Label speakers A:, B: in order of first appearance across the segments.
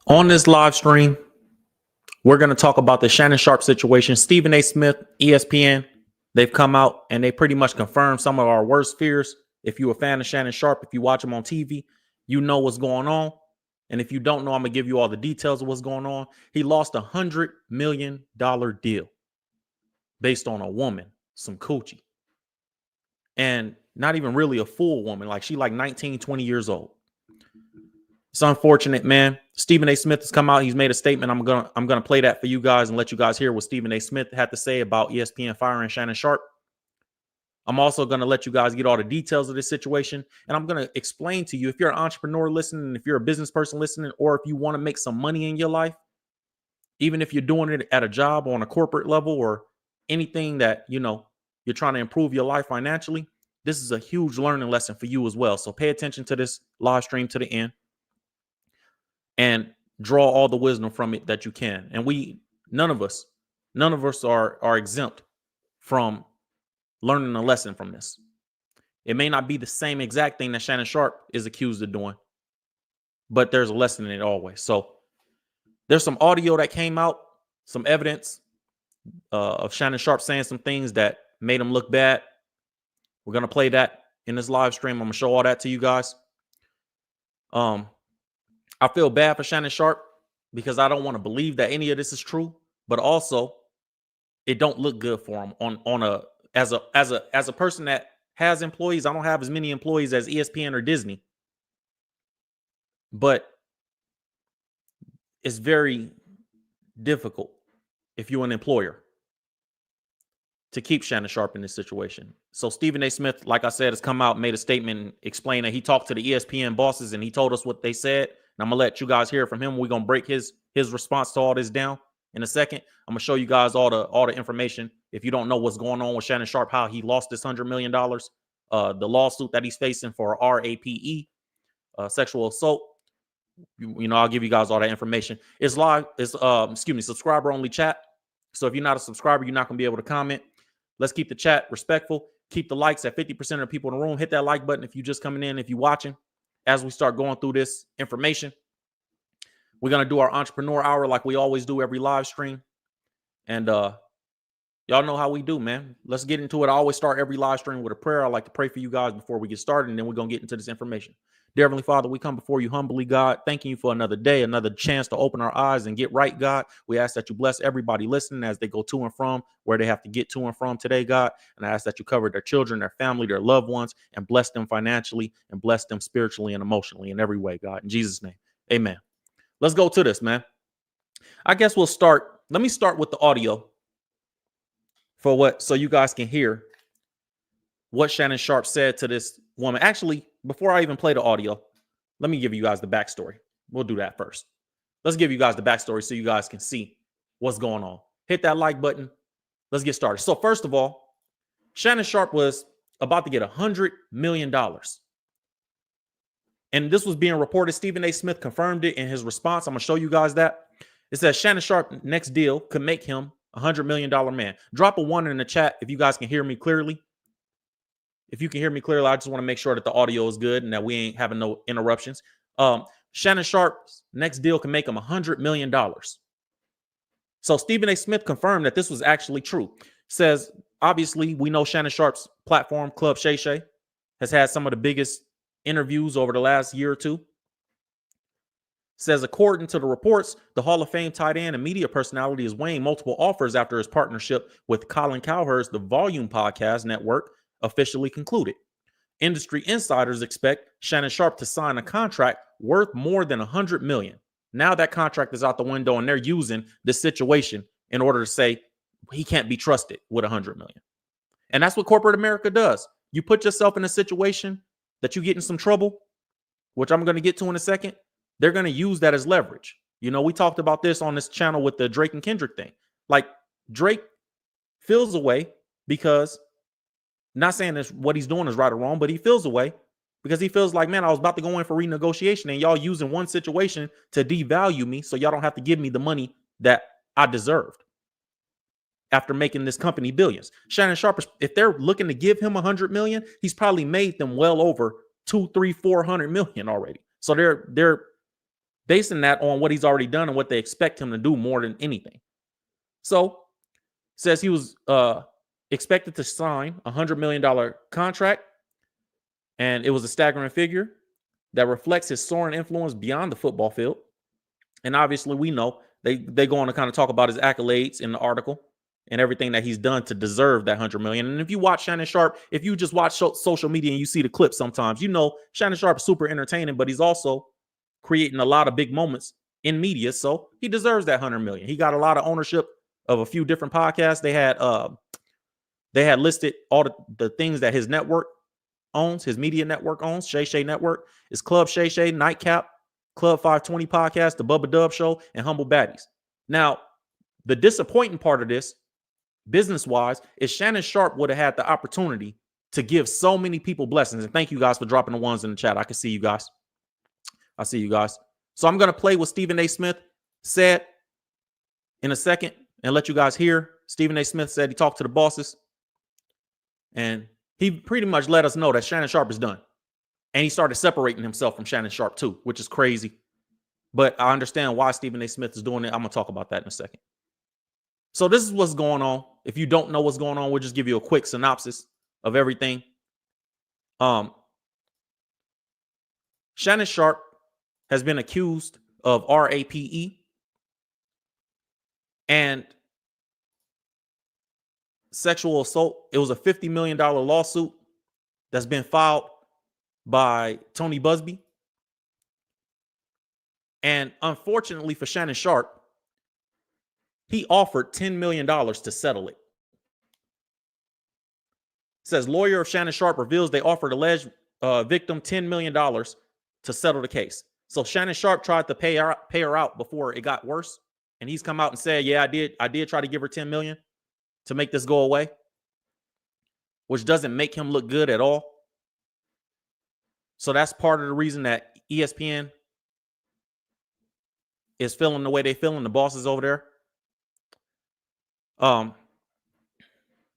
A: On this live stream, we're going to talk about the Shannon Sharpe situation. Stephen A. Smith, ESPN, they've come out and they pretty much confirmed some of our worst fears. If you're a fan of Shannon Sharpe, if you watch him on TV, you know what's going on. And if you don't know, I'm going to give you all the details of what's going on. He lost $100 million deal based on a woman, some coochie. And not even really a full woman. Like she like 19, 20 years old. It's unfortunate, man. Stephen A. Smith has come out. He's made a statement. I'm gonna play that for you guys and let you guys hear what Stephen A. Smith had to say about ESPN firing Shannon Sharpe. I'm also gonna let you guys get all the details of this situation, and I'm gonna explain to you if you're an entrepreneur listening, if you're a business person listening, or if you want to make some money in your life, even if you're doing it at a job or on a corporate level or anything that you're trying to improve your life financially. This is a huge learning lesson for you as well. So pay attention to this live stream to the end. And draw all the wisdom from it that you can. And none of us are exempt from learning a lesson from this. It may not be the same exact thing that Shannon Sharpe is accused of doing, but there's a lesson in it always. So there's some audio that came out, some evidence of Shannon Sharpe saying some things that made him look bad. We're going to play that in this live stream. I'm going to show all that to you guys. I feel bad for Shannon Sharpe because I don't want to believe that any of this is true, but also it don't look good for him as a person that has employees. I don't have as many employees as ESPN or Disney, but it's very difficult if you're an employer to keep Shannon Sharpe in this situation. So Stephen A. Smith, like I said, has come out, made a statement, and explained that he talked to the ESPN bosses and he told us what they said. And I'm gonna let you guys hear from him. We're gonna break his response to all this down in a second. I'm gonna show you guys all the information. If you don't know what's going on with Shannon Sharpe, how he lost this $100 million, the lawsuit that he's facing for RAPE, sexual assault. I'll give you guys all that information. It's live. It's subscriber only chat. So if you're not a subscriber, you're not gonna be able to comment. Let's keep the chat respectful. Keep the likes at 50% of the people in the room. Hit that like button if you're just coming in, if you're watching. As we start going through this information, we're going to do our entrepreneur hour like we always do every live stream. And y'all know how we do, man. Let's get into it. I always start every live stream with a prayer. I like to pray for you guys before we get started, and then we're going to get into this information. Dear Heavenly Father, we come before you humbly, God, thanking you for another day, another chance to open our eyes and get right, God. We ask that you bless everybody listening as they go to and from where they have to get to and from today, God. And I ask that you cover their children, their family, their loved ones, and bless them financially and bless them spiritually and emotionally in every way, God. In Jesus' name, amen. Let's go to this, man. I guess we'll start. Let me start with the audio so you guys can hear what Shannon Sharpe said to this woman. Actually, before I even play the audio, let me give you guys the backstory. We'll do that first. Let's give you guys the backstory so you guys can see what's going on. Hit that like button. Let's get started. So first of all, Shannon Sharpe was about to get $100 million. And this was being reported. Stephen A. Smith confirmed it in his response. I'm going to show you guys that. It says Shannon Sharpe next deal could make him a $100 million man. Drop a 1 in the chat if you guys can hear me clearly. If you can hear me clearly, I just want to make sure that the audio is good and that we ain't having no interruptions. Shannon Sharpe's next deal can make him $100 million. So Stephen A. Smith confirmed that this was actually true. Says, obviously, we know Shannon Sharpe's platform, Club Shay Shay, has had some of the biggest interviews over the last year or two. Says, according to the reports, the Hall of Fame tight end and media personality is weighing multiple offers after his partnership with Colin Cowherd's The Volume Podcast Network officially concluded. Industry insiders expect Shannon Sharpe to sign a contract worth more than $100 million. Now that contract is out the window, and they're using this situation in order to say he can't be trusted with $100 million. And that's what corporate America does. You put yourself in a situation that you get in some trouble, which I'm going to get to in a second. They're going to use that as leverage. We talked about this on this channel with the Drake and Kendrick thing. Like, Drake feels a way because, not saying this, what he's doing is right or wrong, but he feels a way because he feels like, man, I was about to go in for renegotiation and y'all using one situation to devalue me so y'all don't have to give me the money that I deserved after making this company billions. Shannon Sharpe, if they're looking to give him $100 million, he's probably made them well over 200, 300, 400 million already. So they're basing that on what he's already done and what they expect him to do more than anything. So says he was expected to sign a $100 million contract, and it was a staggering figure that reflects his soaring influence beyond the football field. And obviously, we know they go on to kind of talk about his accolades in the article and everything that he's done to deserve that $100 million. And if you watch Shannon Sharpe, if you just watch social media and you see the clips sometimes, you know Shannon Sharpe is super entertaining, but he's also creating a lot of big moments in media. So he deserves that $100 million. He got a lot of ownership of a few different podcasts. They had listed all the things that his network owns, his media network owns. Shay Shay Network is Club Shay Shay, Nightcap, Club 520 Podcast, The Bubba Dub Show, and Humble Baddies. Now, the disappointing part of this, business-wise, is Shannon Sharpe would have had the opportunity to give so many people blessings. And thank you guys for dropping the ones in the chat. I can see you guys. I see you guys. So I'm going to play what Stephen A. Smith said in a second and let you guys hear. Stephen A. Smith said he talked to the bosses, and he pretty much let us know that Shannon Sharpe is done. And he started separating himself from Shannon Sharpe too, which is crazy. But I understand why Stephen A. Smith is doing it. I'm going to talk about that in a second. So this is what's going on. If you don't know what's going on, we'll just give you a quick synopsis of everything. Shannon Sharpe has been accused of RAPE and sexual assault. It was a $50 million lawsuit that's been filed by Tony Busby. And unfortunately for Shannon Sharpe, he offered $10 million to settle it. It says lawyer of Shannon Sharpe reveals they offered alleged victim $10 million to settle the case. So Shannon Sharpe tried to pay her out before it got worse. And he's come out and said, yeah, I did try to give her $10 million to make this go away, which doesn't make him look good at all. So that's part of the reason that ESPN is feeling the way they feeling, the bosses over there.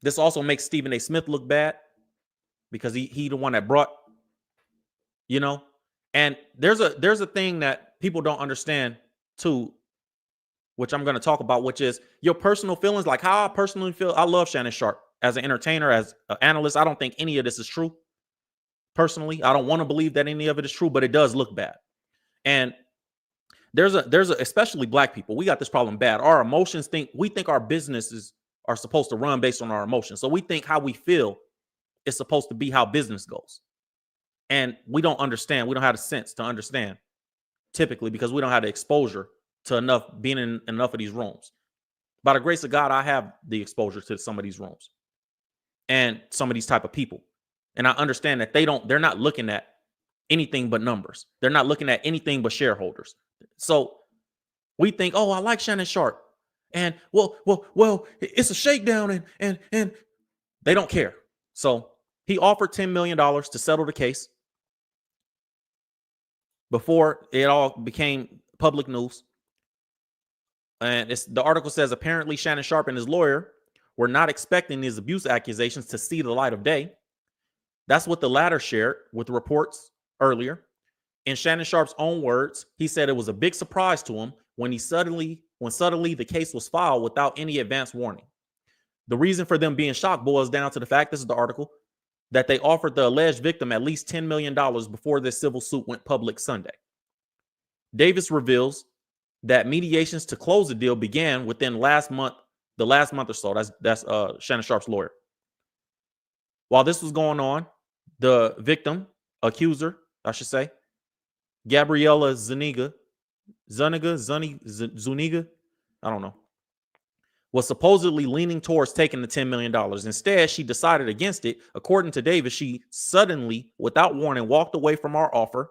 A: This also makes Stephen A. Smith look bad because he the one that brought, you know. And there's a thing that people don't understand too, which I'm going to talk about, which is your personal feelings, like how I personally feel. I love Shannon Sharpe as an entertainer, as an analyst. I don't think any of this is true. Personally, I don't want to believe that any of it is true, but it does look bad. And there's a especially black people, we got this problem bad. Our emotions we think our businesses are supposed to run based on our emotions. So we think how we feel is supposed to be how business goes. And we don't understand. We don't have the sense to understand typically because we don't have the exposure to being in enough of these rooms. By the grace of God, I have the exposure to some of these rooms and some of these type of people. And I understand that they're not looking at anything but numbers. They're not looking at anything but shareholders. So we think, oh, I like Shannon Sharpe. And well, it's a shakedown and they don't care. So he offered $10 million to settle the case before it all became public news. And the article says apparently Shannon Sharpe and his lawyer were not expecting his abuse accusations to see the light of day. That's what the latter shared with reports earlier. In Shannon Sharpe's own words, he said it was a big surprise to him when suddenly the case was filed without any advance warning. The reason for them being shocked boils down to the fact, this is the article, that they offered the alleged victim at least $10 million before this civil suit went public Sunday. Davis reveals that mediations to close the deal began within the last month or so. That's Shannon Sharpe's lawyer. While this was going on, the accuser, I should say, Gabriella Zuniga, I don't know, was supposedly leaning towards taking the $10 million. Instead, she decided against it. According to Davis, she suddenly, without warning, walked away from our offer.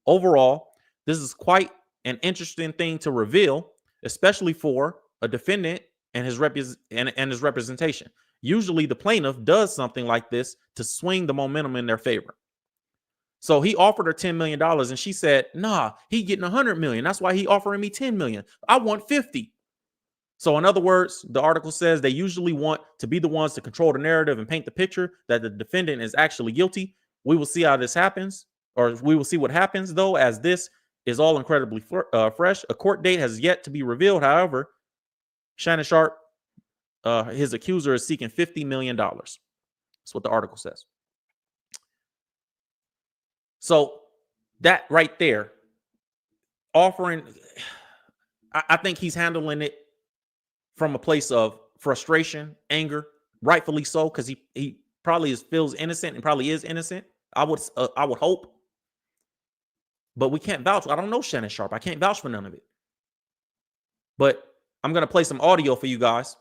A: Overall, this is quite an interesting thing to reveal, especially for a defendant and his representation. Usually the plaintiff does something like this to swing the momentum in their favor. So he offered her $10 million and she said, nah, he getting $100 million. That's why he offering me $10 million. I want 50. So in other words, the article says they usually want to be the ones to control the narrative and paint the picture that the defendant is actually guilty. We will see how this happens, or we will see what happens though, as this is all incredibly fresh. A court date has yet to be revealed. However, Shannon Sharpe, his accuser, is seeking $50 million. That's what the article says. So that right there, offering, I think he's handling it from a place of frustration, anger, rightfully so, because he probably feels innocent and probably is innocent. I would hope, but we can't vouch. I don't know Shannon Sharpe. I can't vouch for none of it. But I'm gonna play some audio for you guys.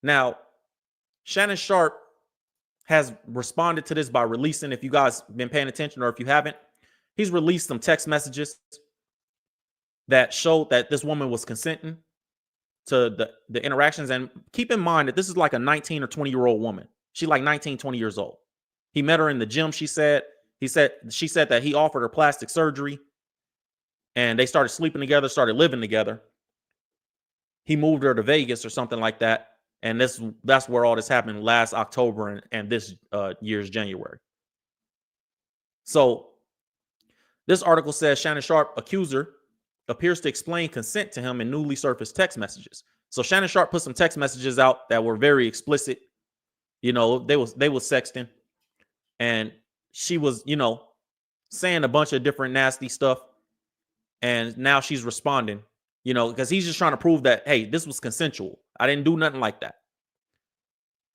A: Now, Shannon Sharpe has responded to this by releasing, if you guys been paying attention or if you haven't, he's released some text messages that showed that this woman was consenting to the interactions. And keep in mind that this is like a 19 or 20-year-old woman. She's like 19, 20 years old. He met her in the gym, she said. She said that he offered her plastic surgery and they started sleeping together, started living together. He moved her to Vegas or something like that. And that's where all this happened last October and this year's January. So this article says Shannon Sharpe, accuser, appears to explain consent to him in newly surfaced text messages. So Shannon Sharpe put some text messages out that were very explicit. You know, they was sexting, and she was, you know, saying a bunch of different nasty stuff. And now she's responding, you know, because he's just trying to prove that, hey, this was consensual. I didn't do nothing like that.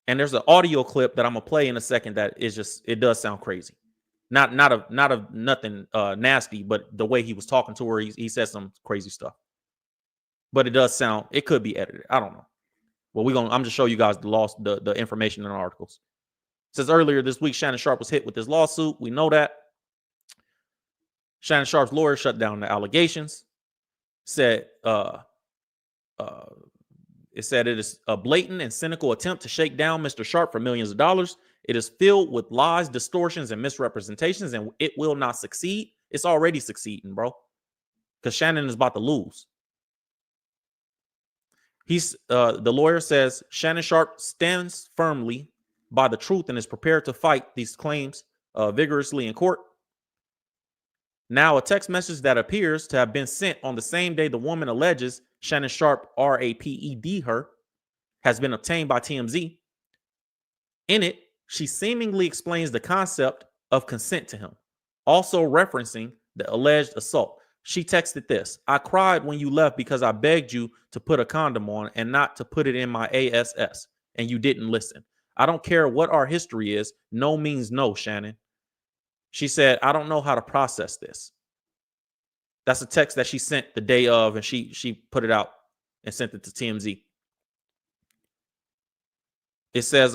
A: And there's an audio clip that I'm gonna play in a second that is just, it does sound crazy. Not of nothing nasty, but the way he was talking to her, he said some crazy stuff. But it does sound, it could be edited. I don't know. Well, I'm just show you guys the information in the articles. It says earlier this week, Shannon Sharpe was hit with this lawsuit. We know that. Shannon Sharpe's lawyer shut down the allegations. Said it said it is a blatant and cynical attempt to shake down Mr. Sharpe for millions of dollars. It is filled with lies, distortions, and misrepresentations, and it will not succeed. It's already succeeding, bro. Because Shannon is about to lose. The lawyer says Shannon Sharpe stands firmly by the truth and is prepared to fight these claims vigorously in court. Now, a text message that appears to have been sent on the same day the woman alleges Shannon Sharpe raped her has been obtained by TMZ. In it, she seemingly explains the concept of consent to him, also referencing the alleged assault. She texted this: "I cried when you left because I begged you to put a condom on and not to put it in my ass, and you didn't listen. I don't care what our history is. No means no, Shannon." She said, "I don't know how to process this." That's a text that she sent the day of, and she put it out and sent it to TMZ. It says,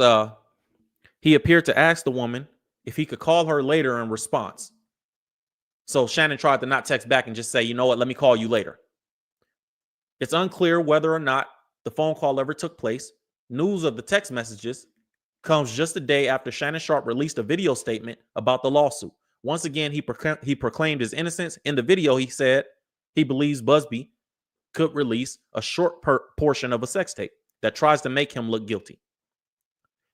A: he appeared to ask the woman if he could call her later in response. So Shannon tried to not text back and just say, you know what, let me call you later. It's unclear whether or not the phone call ever took place. News of the text messages comes just a day after Shannon Sharpe released a video statement about the lawsuit. Once again, he proclaimed his innocence. In the video, he said he believes Busby could release a short portion of a sex tape that tries to make him look guilty.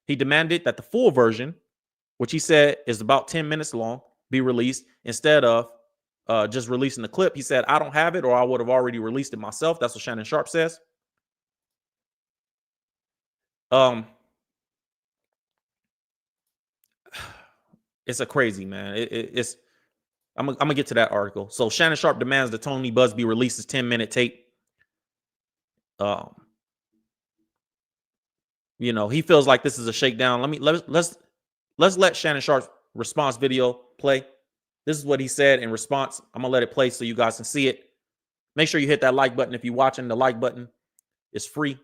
A: He demanded that the full version, which he said is about 10 minutes long, be released instead of just releasing the clip. He said, "I don't have it, or I would have already released it myself." That's what Shannon Sharpe says. It's a crazy, man. It's I'm gonna get to that article. So Shannon Sharpe demands that Tony Busby releases 10-minute tape. You know, he feels like this is a shakedown. Let's let Shannon Sharpe's response video play. This is what he said in response. I'm gonna let it play so you guys can see it. Make sure you hit that like button if you're watching. The like button is free,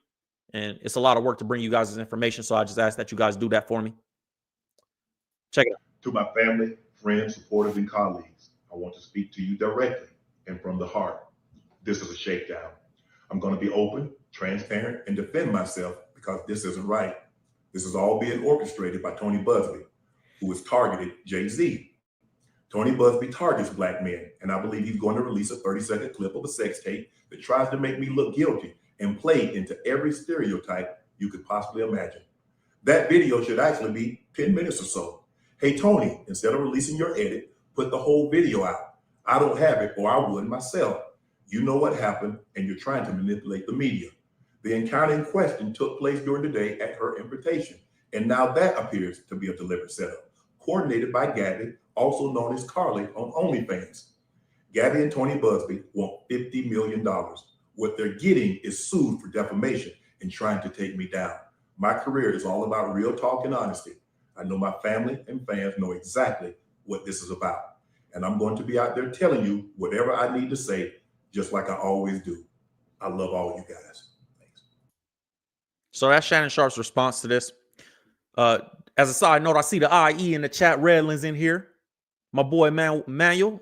A: and it's a lot of work to bring you guys this information. So I just ask that you guys do that for me. Check it out.
B: To my family, friends, supporters, and colleagues, I want to speak to you directly and from the heart. This is a shakedown. I'm going to be open, transparent, and defend myself because this isn't right. This is all being orchestrated by Tony Busby, who has targeted Jay-Z. Tony Busby targets Black men, and I believe he's going to release a 30-second clip of a sex tape that tries to make me look guilty and play into every stereotype you could possibly imagine. That video should actually be 10 minutes or so. Hey, Tony, instead of releasing your edit, put the whole video out. I don't have it, or I wouldn't myself. You know what happened, and you're trying to manipulate the media. The encounter in question took place during the day at her invitation, and now that appears to be a deliberate setup, coordinated by Gabby, also known as Carly on OnlyFans. Gabby and Tony Busby want $50 million. What they're getting is sued for defamation and trying to take me down. My career is all about real talk and honesty. I know my family and fans know exactly what this is about. And I'm going to be out there telling you whatever I need to say, just like I always do. I love all you guys. Thanks.
A: So that's Shannon Sharpe's response to this. As a side note, I see the IE in the chat. Redlands in here. My boy Manuel,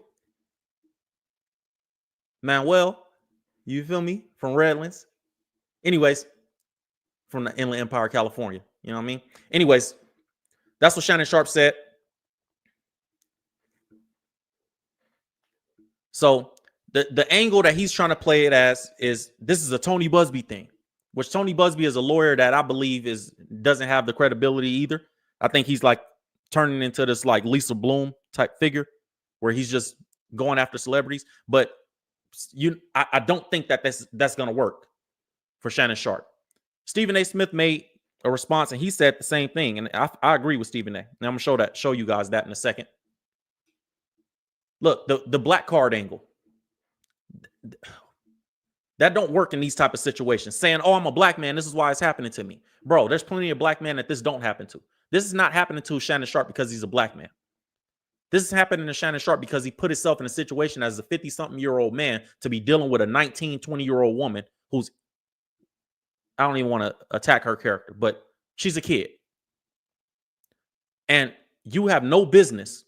A: you feel me? From Redlands. Anyways, from the Inland Empire, California. You know what I mean? Anyways, that's what Shannon Sharpe said. So the angle that he's trying to play it as is this is a Tony Busby thing, which Tony Busby is a lawyer that I believe doesn't have the credibility either. I think he's like turning into this like Lisa Bloom type figure where he's just going after celebrities. But I don't think that that's going to work for Shannon Sharpe. Stephen A. Smith made a response and he said the same thing. And I agree with Stephen A. And I'm going to show you guys that in a second. Look, the black card angle. That don't work in these type of situations. Saying, oh, I'm a black man, this is why it's happening to me. Bro, there's plenty of black men that this don't happen to. This is not happening to Shannon Sharpe because he's a black man. This is happening to Shannon Sharpe because he put himself in a situation as a 50-something-year-old man to be dealing with a 19, 20-year-old woman who's, I don't even want to attack her character, but she's a kid. And you have no business.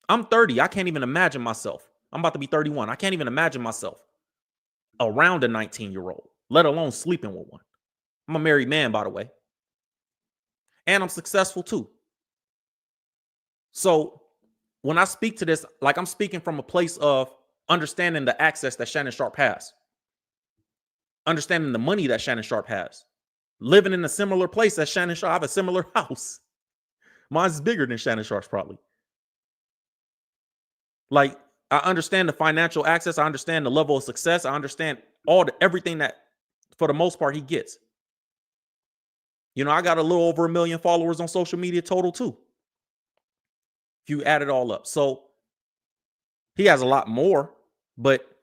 A: I'm 30. I can't even imagine myself. I'm about to be 31. I can't even imagine myself around a 19-year-old, let alone sleeping with one. I'm a married man, by the way. And I'm successful too. So when I speak to this, like I'm speaking from a place of understanding the access that Shannon Sharpe has, understanding the money that Shannon Sharpe has, living in a similar place as Shannon Sharpe. I have a similar house. Mine's bigger than Shannon Sharpe's probably. Like, I understand the financial access. I understand the level of success. I understand everything that, for the most part, he gets. You know, I got a little over 1 million followers on social media total too, if you add it all up. So he has a lot more, but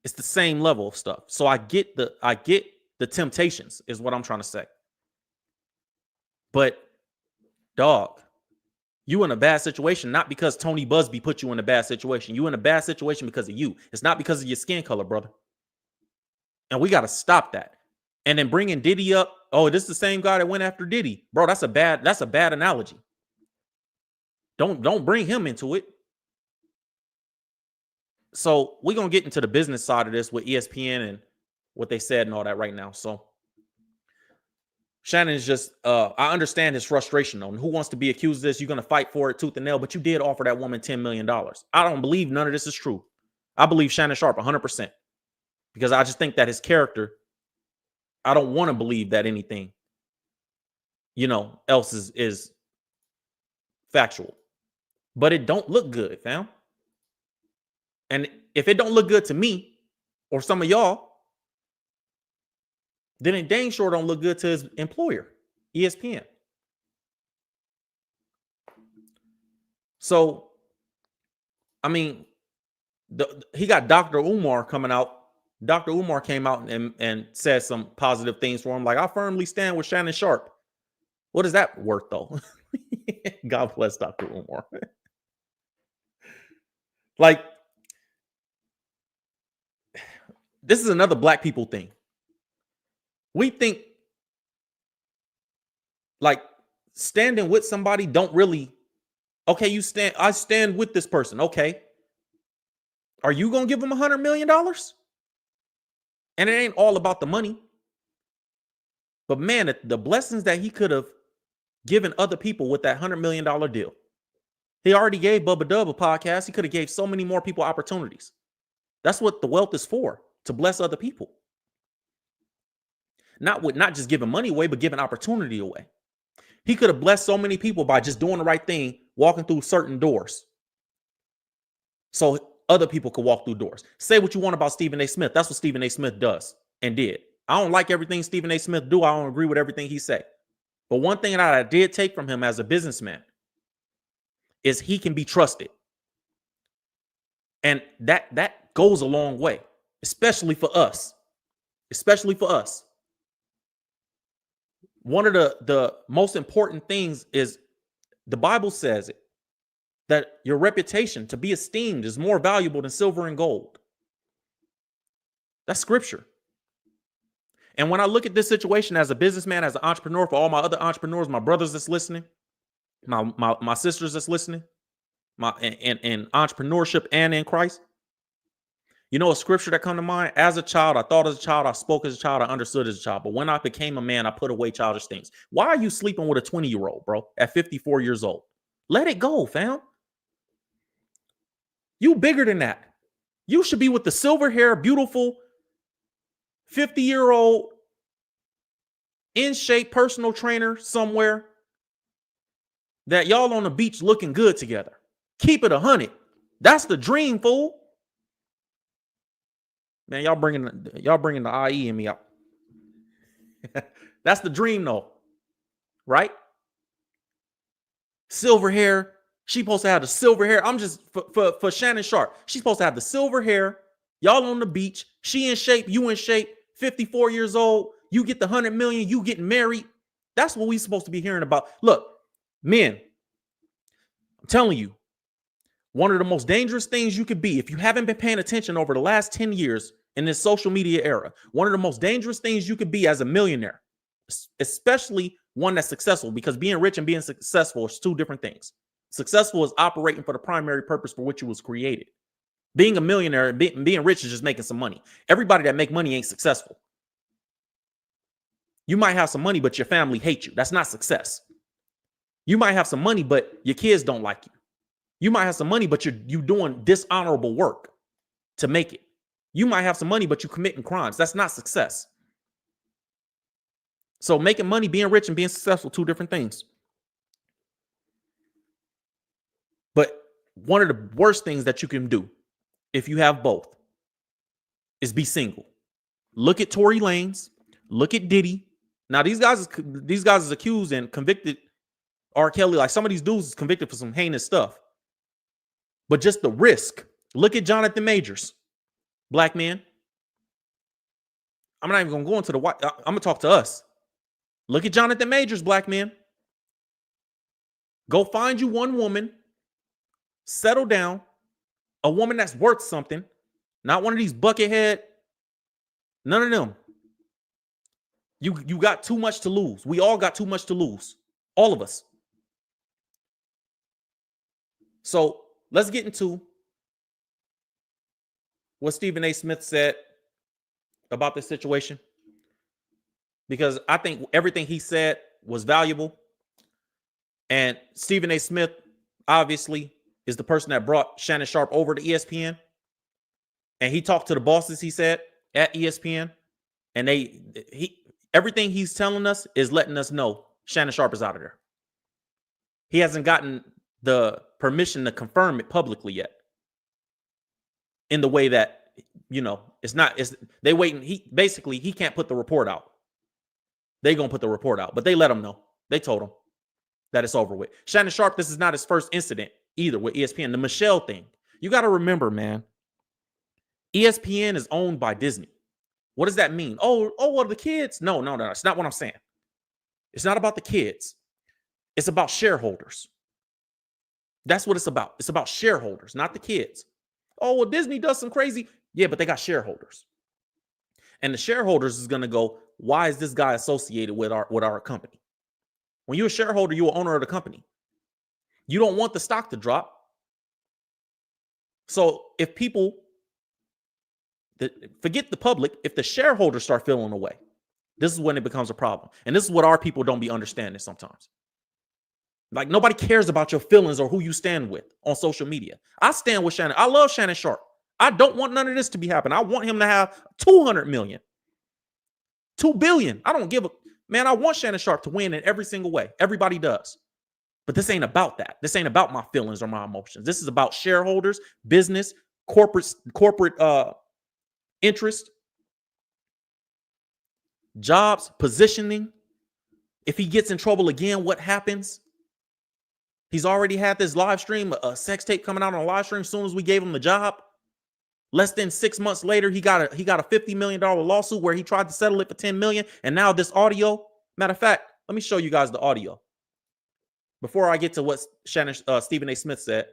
A: it's the same level of stuff. So I get the temptations is what I'm trying to say. But dog, you in a bad situation, not because Tony Busby put you in a bad situation. You in a bad situation because of you. It's not because of your skin color, brother. And we got to stop that. And then bringing Diddy up. Oh, this is the same guy that went after Diddy. Bro, that's a bad analogy. Don't bring him into it. So we're going to get into the business side of this with ESPN and what they said and all that right now. So Shannon is just, I understand his frustration on who wants to be accused of this. You're going to fight for it tooth and nail, but you did offer that woman $10 million. I don't believe none of this is true. I believe Shannon Sharpe 100% because I just think that his character, I don't want to believe that anything, else is factual, but it don't look good, fam. And if it don't look good to me or some of y'all, then it dang sure don't look good to his employer, ESPN. So, I mean, he got Dr. Umar coming out. Dr. Umar came out and said some positive things for him. Like, I firmly stand with Shannon Sharpe. What is that worth, though? God bless Dr. Umar. Like, this is another black people thing. We think like standing with somebody don't really, okay, I stand with this person. Okay. Are you going to give him $100 million? And it ain't all about the money. But man, the blessings that he could have given other people with that $100 million deal. He already gave Bubba Dub a podcast. He could have gave so many more people opportunities. That's what the wealth is for, to bless other people. Not just giving money away, but giving opportunity away. He could have blessed so many people by just doing the right thing, walking through certain doors. so other people could walk through doors. Say what you want about Stephen A. Smith. That's what Stephen A. Smith does and did. I don't like everything Stephen A. Smith do. I don't agree with everything he say. But one thing that I did take from him as a businessman is he can be trusted. And that goes a long way, especially for us. Especially for us. One of the most important things is the Bible says it, that your reputation to be esteemed is more valuable than silver and gold. That's scripture. And when I look at this situation as a businessman, as an entrepreneur, for all my other entrepreneurs, my brothers that's listening, my sisters that's listening, in entrepreneurship and in Christ, you know a scripture that come to mind? As a child, I thought as a child, I spoke as a child, I understood as a child. But when I became a man, I put away childish things. Why are you sleeping with a 20-year-old, bro, at 54 years old? Let it go, fam. You bigger than that. You should be with the silver hair, beautiful 50-year-old in shape personal trainer somewhere that y'all on the beach looking good together. Keep it 100. That's the dream, fool. Man, y'all bringing the IE in me up. That's the dream, though, right? Silver hair. She's supposed to have the silver hair. I'm just for Shannon Sharpe. She's supposed to have the silver hair. Y'all on the beach. She in shape. You in shape. 54 years old. You get the 100 million. You getting married. That's what we supposed to be hearing about. Look, men, I'm telling you, one of the most dangerous things you could be, if you haven't been paying attention over the last 10 years in this social media era, one of the most dangerous things you could be as a millionaire, especially one that's successful, because being rich and being successful is two different things. Successful is operating for the primary purpose for which you was created. Being a millionaire and being rich is just making some money. Everybody that make money ain't successful. You might have some money, but your family hates you. That's not success. You might have some money, but your kids don't like you. You might have some money, but you're doing dishonorable work to make it. You might have some money, but you're committing crimes. That's not success. So making money, being rich, and being successful, two different things. But one of the worst things that you can do if you have both is be single. Look at Tory Lanez. Look at Diddy. Now, these guys is accused and convicted. R. Kelly, like some of these dudes is convicted for some heinous stuff. But just the risk. Look at Jonathan Majors. Black man. I'm not even going to go into the white. I'm going to talk to us. Look at Jonathan Majors, black man. Go find you one woman. Settle down. A woman that's worth something. Not one of these buckethead. None of them. You got too much to lose. We all got too much to lose. All of us. So let's get into what Stephen A. Smith said about this situation, because I think everything he said was valuable. And Stephen A. Smith, obviously, is the person that brought Shannon Sharpe over to ESPN. And he talked to the bosses, he said, at ESPN. And everything he's telling us is letting us know Shannon Sharpe is out of there. He hasn't gotten the permission to confirm it publicly yet. In the way that, they waiting. He can't put the report out. They gonna put the report out, but they let him know. They told him that it's over with. Shannon Sharpe, this is not his first incident either with ESPN. The Michelle thing. You got to remember, man, ESPN is owned by Disney. What does that mean? Oh, well, the kids? No. It's not what I'm saying. It's not about the kids. It's about shareholders. That's what it's about. It's about shareholders, not the kids. Oh, well, Disney does some crazy. Yeah, but they got shareholders. And the shareholders is going to go, why is this guy associated with our company? When you're a shareholder, you're an owner of the company. You don't want the stock to drop. So if people, forget the public, if the shareholders start feeling away, this is when it becomes a problem. And this is what our people don't be understanding sometimes. Like, nobody cares about your feelings or who you stand with on social media. I stand with Shannon. I love Shannon Sharpe. I don't want none of this to be happening. I want him to have 200 million, 2 billion. I don't give a man. I want Shannon Sharpe to win in every single way. Everybody does. But this ain't about that. This ain't about my feelings or my emotions. This is about shareholders, business, corporate interest, jobs, positioning. If he gets in trouble again, what happens? He's already had this live stream, a sex tape coming out on a live stream as soon as we gave him the job. Less than 6 months later, he got a $50 million lawsuit where he tried to settle it for $10 million. And now this audio. Matter of fact, let me show you guys the audio. Before I get to what Stephen A. Smith said,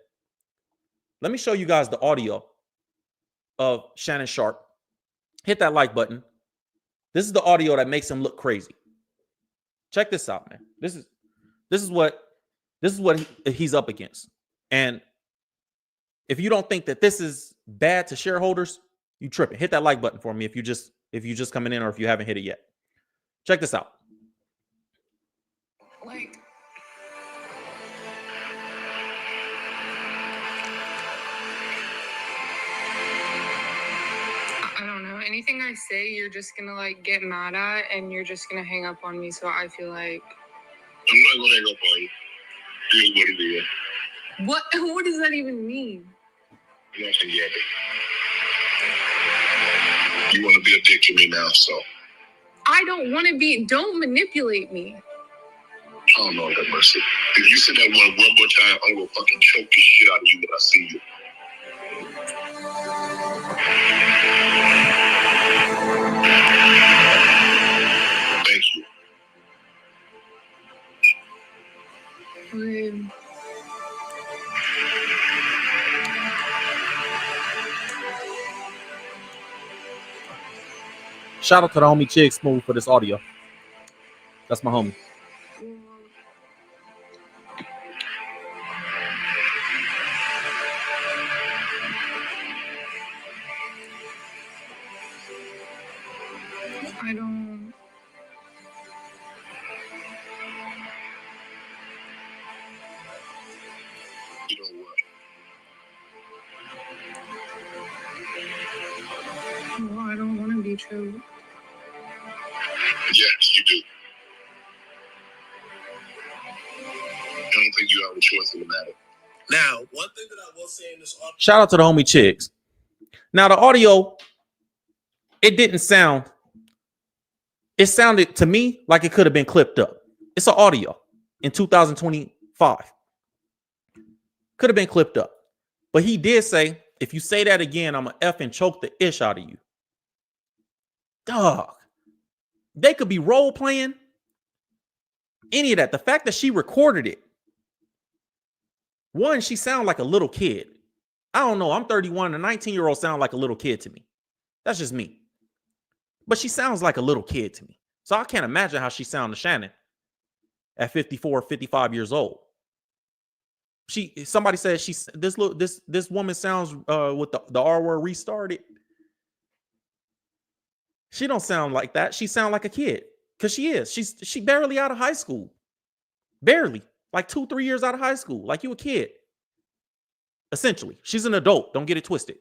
A: let me show you guys the audio of Shannon Sharpe. Hit that like button. This is the audio that makes him look crazy. Check this out, man. This is what he's up against. And if you don't think that this is bad to shareholders, you tripping. Hit that like button for me if you just coming in or if you haven't hit it yet. Check this out.
C: Like, I don't know. Anything I say, you're just gonna like get mad at, and you're just gonna hang up on me. So I feel like
D: I'm not gonna hang up on you. It is what it is.
C: what? What does that even mean?
D: Nothing yet. You want to be a dick to me now, so
C: I don't want to be. Don't manipulate me.
D: oh Lord have mercy. If you say that one more time, I'm gonna fucking choke the shit out of you when I see you. Thank you.
C: Okay.
A: Shout out to the homie Chig Smooth for this audio. That's my homie.
C: I don't.
D: You know what?
C: Well, I don't want to be choked.
D: Yes, you do. I don't think you have a choice in the matter. Now, one thing that I will say in this audio.
A: Shout out to the homie Chigs. Now, the audio, it didn't sound. It sounded to me like it could have been clipped up. It's an audio in 2025. Could have been clipped up. But he did say, if you say that again, I'm going to effing choke the ish out of you. Dog. They could be role playing. Any of that. The fact that she recorded it. One, she sounded like a little kid. I don't know. I'm 31. A 19-year-old sound like a little kid to me. That's just me. But she sounds like a little kid to me. So I can't imagine how she sounds to Shannon at 54, 55 years old. Somebody said this woman sounds with the R word restarted. She don't sound like that. She sound like a kid because she is. She barely out of high school. Barely. Like 2-3 years out of high school. Like you a kid. Essentially. She's an adult. Don't get it twisted.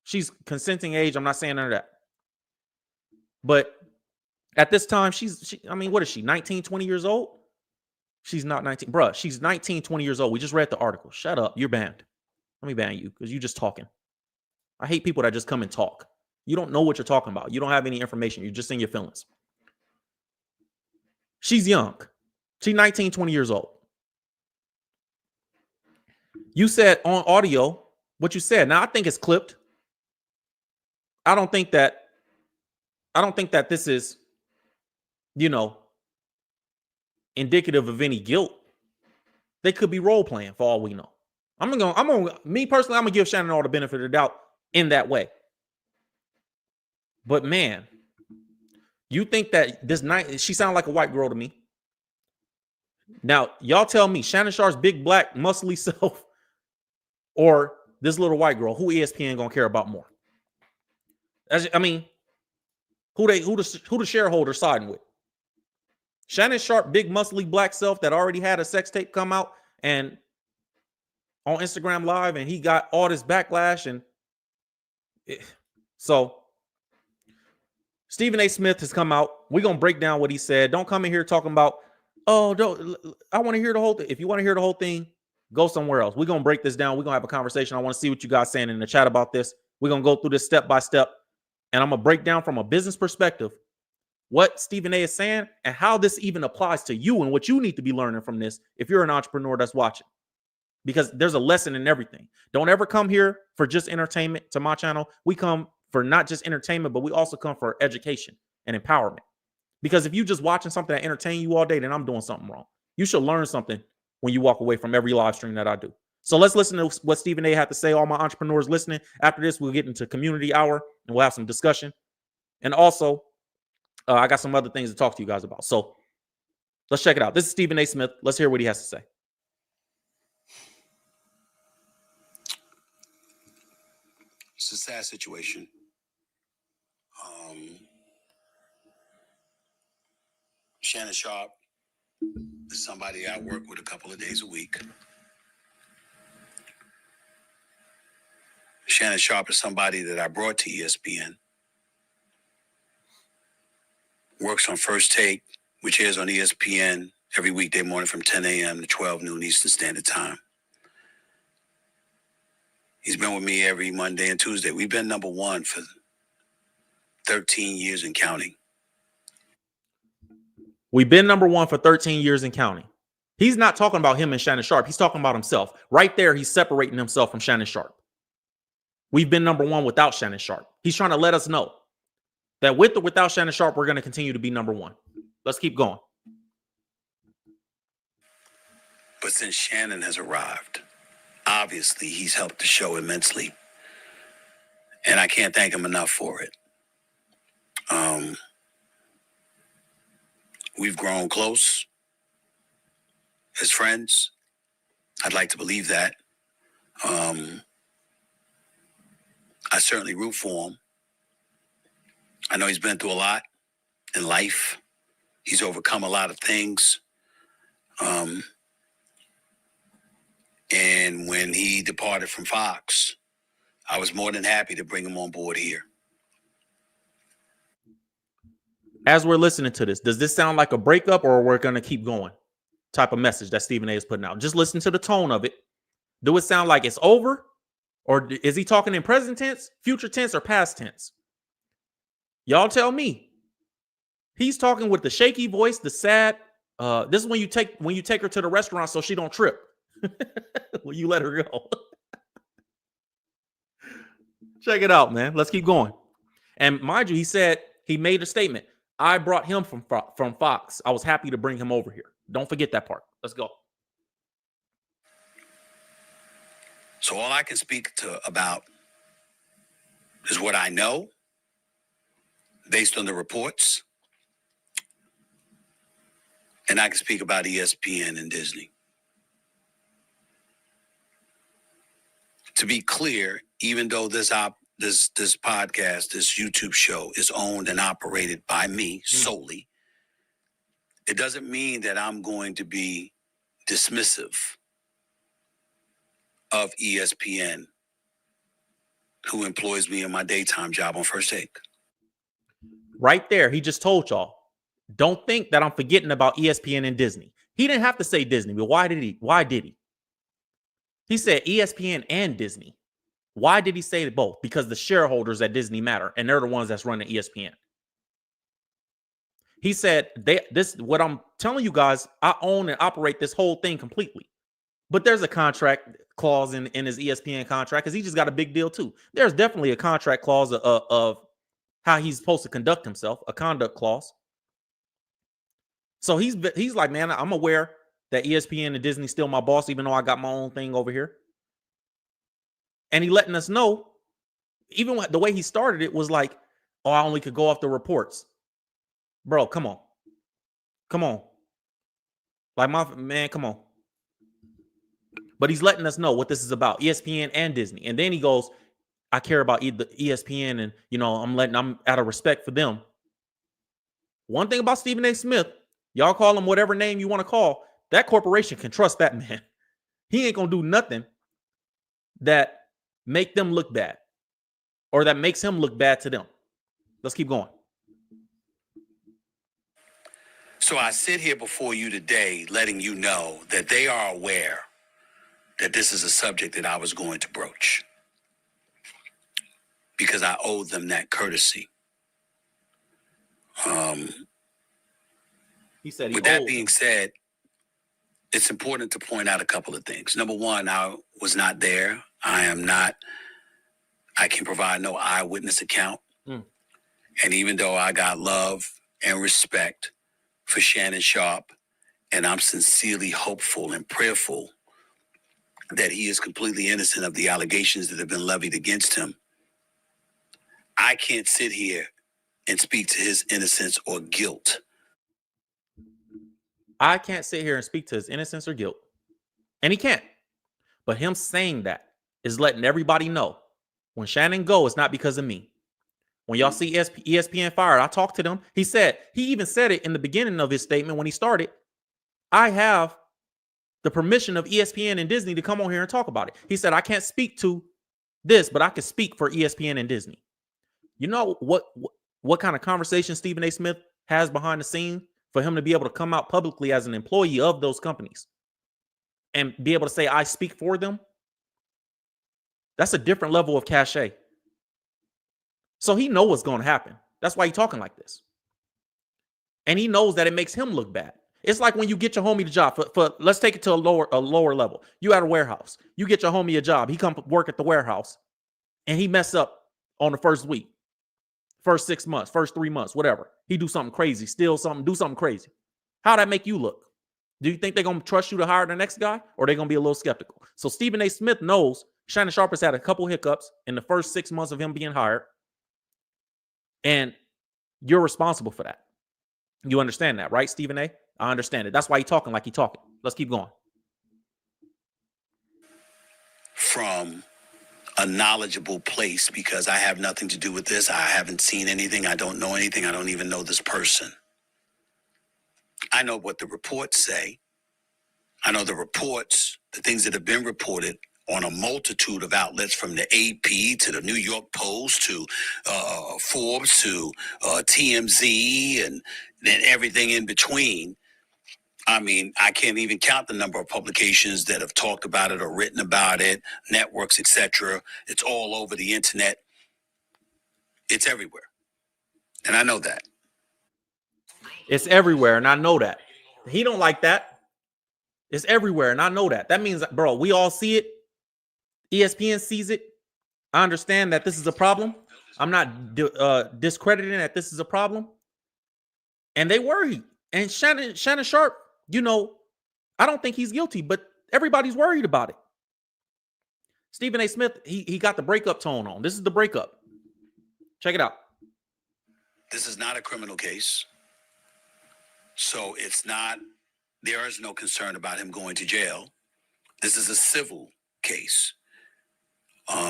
A: She's consenting age. I'm not saying none of that. But at this time, I mean, what is she? 19, 20 years old? She's not 19. Bruh, she's 19, 20 years old. We just read the article. Shut up. You're banned. Let me ban you because you're just talking. I hate people that just come and talk. You don't know what you're talking about. You don't have any information. You're just in your feelings. She's young. She's 19, 20 years old. You said on audio what you said. Now, I think it's clipped. I don't think that this is, indicative of any guilt. They could be role playing for all we know. Me personally, I'm gonna give Shannon all the benefit of the doubt in that way. But man, you think that this night she sounded like a white girl to me. Now, y'all tell me, Shannon Sharpe's big black muscly self or this little white girl, who ESPN gonna care about more? Who the shareholder siding with? Shannon Sharpe, big muscly black self that already had a sex tape come out and on Instagram Live, and he got all this backlash. So Stephen A. Smith has come out. We're gonna break down what he said. Don't come in here talking about, Oh, don't. I want to hear the whole thing. If you want to hear the whole thing, go somewhere else. We're going to break this down. We're going to have a conversation. I want to see what you guys saying in the chat about this. We're going to go through this step by step. And I'm going to break down from a business perspective what Stephen A is saying and how this even applies to you and what you need to be learning from this if you're an entrepreneur that's watching. Because there's a lesson in everything. Don't ever come here for just entertainment to my channel. We come for not just entertainment, but we also come for education and empowerment. Because if you just watching something that entertain you all day, then I'm doing something wrong. You should learn something when you walk away from every live stream that I do. So let's listen to what Stephen A had to say. All my entrepreneurs listening. After this, we'll get into community hour and we'll have some discussion. And also, I got some other things to talk to you guys about. So let's check it out. This is Stephen A. Smith. Let's hear what he has to say.
E: It's a sad situation. Shannon Sharpe is somebody I work with a couple of days a week. Shannon Sharpe is somebody that I brought to ESPN. Works on First Take, which airs on ESPN every weekday morning from 10 a.m. to 12 noon Eastern Standard Time. He's been with me every Monday and Tuesday. We've been number one for 13 years and counting.
A: We've been number one for 13 years and counting. He's not talking about him and Shannon Sharpe. He's talking about himself. Right there, he's separating himself from Shannon Sharpe. We've been number one without Shannon Sharpe. He's trying to let us know that with or without Shannon Sharpe, we're going to continue to be number one. Let's keep going.
E: But since Shannon has arrived, obviously he's helped the show immensely. And I can't thank him enough for it. We've grown close as friends. I'd like to believe that. I certainly root for him. I know he's been through a lot in life. He's overcome a lot of things. And when he departed from Fox, I was more than happy to bring him on board here.
A: As we're listening to this, does this sound like a breakup or we're going to keep going type of message that Stephen A is putting out? Just listen to the tone of it. Do it sound like it's over? Or is he talking in present tense, future tense, or past tense? Y'all tell me. He's talking with the shaky voice, the sad. This is when you take her to the restaurant so she don't trip. When you let her go. Check it out, man. Let's keep going. And mind you, he made a statement. I brought him from Fox. I was happy to bring him over here. Don't forget that part. Let's go.
E: So all I can speak about is what I know based on the reports. And I can speak about ESPN and Disney. To be clear, even though this podcast, this YouTube show is owned and operated by me solely, it doesn't mean that I'm going to be dismissive of ESPN, who employs me in my daytime job on First Take.
A: Right there, he just told y'all, don't think that I'm forgetting about ESPN and Disney. He didn't have to say Disney, but why did he? He said ESPN and Disney. Why did he say both? Because the shareholders at Disney matter, and they're the ones that's running ESPN. He said, what I'm telling you guys, I own and operate this whole thing completely. But there's a contract clause in his ESPN contract because he just got a big deal too. There's definitely a contract clause of how he's supposed to conduct himself, a conduct clause. So he's like, man, I'm aware that ESPN and Disney still my boss, even though I got my own thing over here. And he letting us know, even the way he started it was like, oh, I only could go off the reports. Bro, come on. Like, my man, come on. But he's letting us know what this is about, ESPN and Disney. And then he goes, I care about the ESPN and, I'm out of respect for them. One thing about Stephen A. Smith, y'all call him whatever name you want to call, that corporation can trust that man. He ain't going to do nothing that make them look bad or that makes him look bad to them. Let's keep going.
E: So I sit here before you today, letting you know that they are aware that this is a subject that I was going to broach because I owe them that courtesy.
A: He said he
E: With that
A: owed
E: being
A: them.
E: said, it's important to point out a couple of things. Number one, I was not there. I can provide no eyewitness account.
A: Mm.
E: And even though I got love and respect for Shannon Sharpe, and I'm sincerely hopeful and prayerful that he is completely innocent of the allegations that have been levied against him, I can't sit here and speak to his innocence or guilt.
A: I can't sit here and speak to his innocence or guilt. And he can't. But him saying that is letting everybody know when Shannon go, it's not because of me. When y'all see ESPN fired, I talked to them. He even said it in the beginning of his statement when he started. I have the permission of ESPN and Disney to come on here and talk about it. He said, I can't speak to this, but I can speak for ESPN and Disney. You know what kind of conversation Stephen A. Smith has behind the scene for him to be able to come out publicly as an employee of those companies and be able to say, I speak for them? That's a different level of cachet. So he knows what's going to happen. That's why he's talking like this. And he knows that it makes him look bad. It's like when you get your homie the job for let's take it to a lower level. You at a warehouse. You get your homie a job. He come work at the warehouse and he mess up on the first week, first 6 months, first 3 months, whatever. He do something crazy, steal something, do something crazy. How'd that make you look? Do you think they're going to trust you to hire the next guy, or they're going to be a little skeptical? So Stephen A. Smith knows Shannon Sharpe has had a couple hiccups in the first 6 months of him being hired, and you're responsible for that. You understand that, right, Stephen A.? I understand it. That's why he's talking like he's talking. Let's keep going.
E: From a knowledgeable place, because I have nothing to do with this. I haven't seen anything. I don't know anything. I don't even know this person. I know what the reports say. I know the reports, the things that have been reported on a multitude of outlets, from the AP to the New York Post to Forbes to TMZ and everything in between. I mean, I can't even count the number of publications that have talked about it or written about it, networks, etc. It's all over the internet. It's everywhere. And I know that.
A: It's everywhere, and I know that. He don't like that. It's everywhere, and I know that. That means, bro, we all see it. ESPN sees it. I understand that this is a problem. I'm not discrediting that this is a problem. And they worry. And Shannon Sharpe, you know, I don't think he's guilty, but everybody's worried about it. Stephen A. Smith, he got the breakup tone on. This is the breakup. Check it out.
E: This is not a criminal case. So there is no concern about him going to jail. This is a civil case,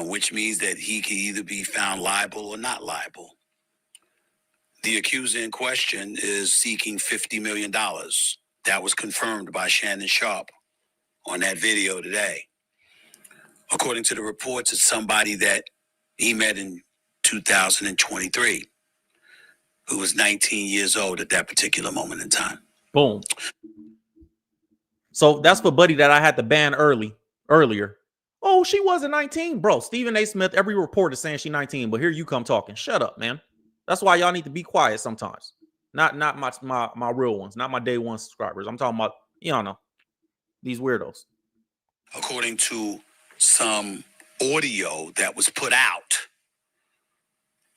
E: which means that he can either be found liable or not liable. The accuser in question is seeking $50 million. That was confirmed by Shannon Sharpe on that video today. According to the reports, it's somebody that he met in 2023, who was 19 years old at that particular moment in time.
A: Boom. So that's for Buddy that I had to ban earlier. Oh, she wasn't 19. Bro, Stephen A. Smith, every report is saying she's 19, but here you come talking. Shut up, man. That's why y'all need to be quiet sometimes. Not my real ones, not my day one subscribers. I'm talking about, you know, these weirdos.
E: According to some audio that was put out